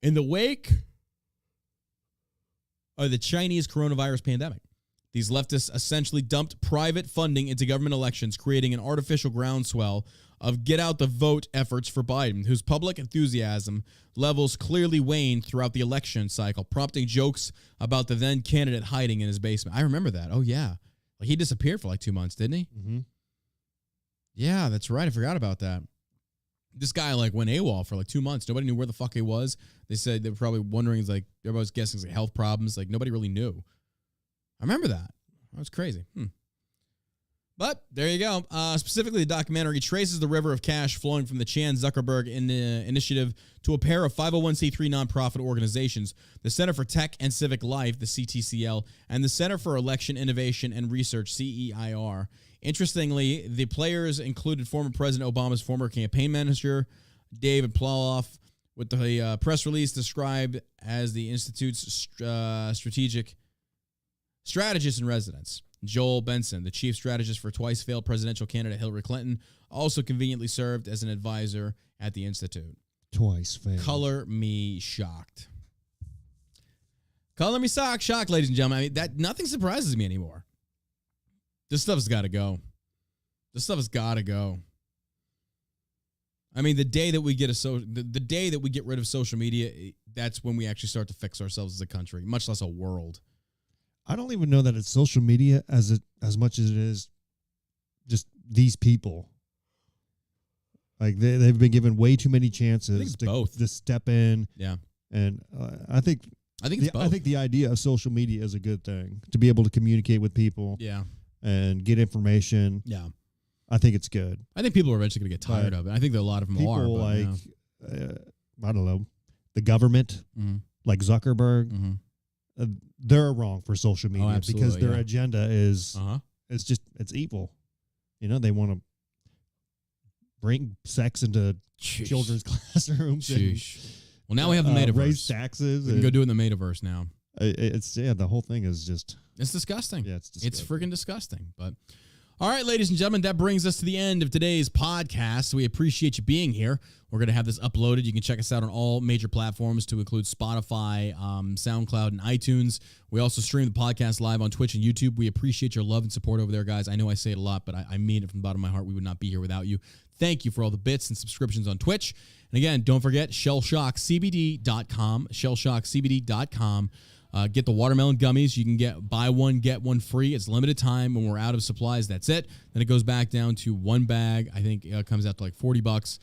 in the wake of the Chinese coronavirus pandemic. These leftists essentially dumped private funding into government elections, creating an artificial groundswell of get-out-the-vote efforts for Biden, whose public enthusiasm levels clearly waned throughout the election cycle, prompting jokes about the then-candidate hiding in his basement. I remember that. Oh, yeah. He disappeared for like 2 months, didn't he? Mm-hmm. Yeah, that's right. I forgot about that. This guy went AWOL for 2 months. Nobody knew where the fuck he was. They said they were probably wondering, everybody was guessing health problems. Nobody really knew. I remember that. That was crazy. But there you go. Specifically, the documentary traces the river of cash flowing from the Chan Zuckerberg initiative to a pair of 501c3 nonprofit organizations, the Center for Tech and Civic Life, the CTCL, and the Center for Election Innovation and Research, CEIR. Interestingly, the players included former President Obama's former campaign manager, David Plaloff, with the press release described as the Institute's strategist in residence. Joel Benson, the chief strategist for twice-failed presidential candidate Hillary Clinton, also conveniently served as an advisor at the Institute. Twice failed. Color me shocked. Color me shocked, ladies and gentlemen. I mean, that nothing surprises me anymore. This stuff's got to go. This stuff has got to go. I mean, the day that we get the day that we get rid of social media, that's when we actually start to fix ourselves as a country, much less a world. I don't even know that it's social media as much as it is just these people. Like they've been given way too many chances to step in. Yeah, and I think it's both. I think the idea of social media is a good thing, to be able to communicate with people. Yeah, and get information. Yeah, I think it's good. I think people are eventually going to get tired of it. I think that a lot of them people are. I don't know, the government, like Zuckerberg. They're wrong for social media because their agenda is it's evil. You know, they want to bring sex into children's classrooms. Well, now we have the metaverse. Raise taxes. We can go do it in the metaverse now. The whole thing is just... It's disgusting. Yeah, it's disgusting. It's freaking disgusting. But all right, ladies and gentlemen, that brings us to the end of today's podcast. We appreciate you being here. We're going to have this uploaded. You can check us out on all major platforms, to include Spotify, SoundCloud, and iTunes. We also stream the podcast live on Twitch and YouTube. We appreciate your love and support over there, guys. I know I say it a lot, but I mean it from the bottom of my heart. We would not be here without you. Thank you for all the bits and subscriptions on Twitch. And again, don't forget, shellshockcbd.com, shellshockcbd.com. Get the watermelon gummies. You can buy one, get one free. It's limited time. When we're out of supplies, that's it. Then it goes back down to one bag. I think it comes out to like $40.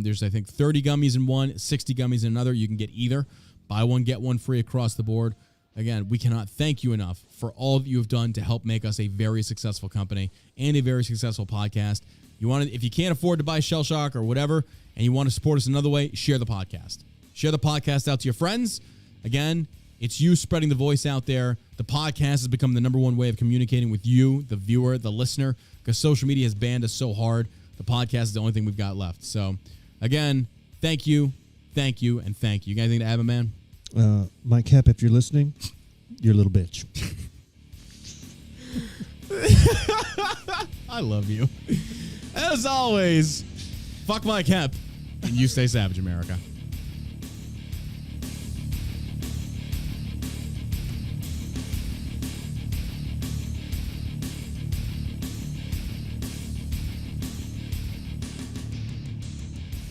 There's, I think, 30 gummies in one, 60 gummies in another. You can get either. Buy one, get one free across the board. Again, we cannot thank you enough for all that you have done to help make us a very successful company and a very successful podcast. If you can't afford to buy Shell Shock or whatever, and you want to support us another way, share the podcast. Share the podcast out to your friends. Again, it's you spreading the voice out there. The podcast has become the number one way of communicating with you, the viewer, the listener, because social media has banned us so hard. The podcast is the only thing we've got left. So, again, thank you, and thank you. You got anything to add, my man? Mike Cap, if you're listening, you're a little bitch. I love you. As always, fuck Mike Cap, and you stay savage, America.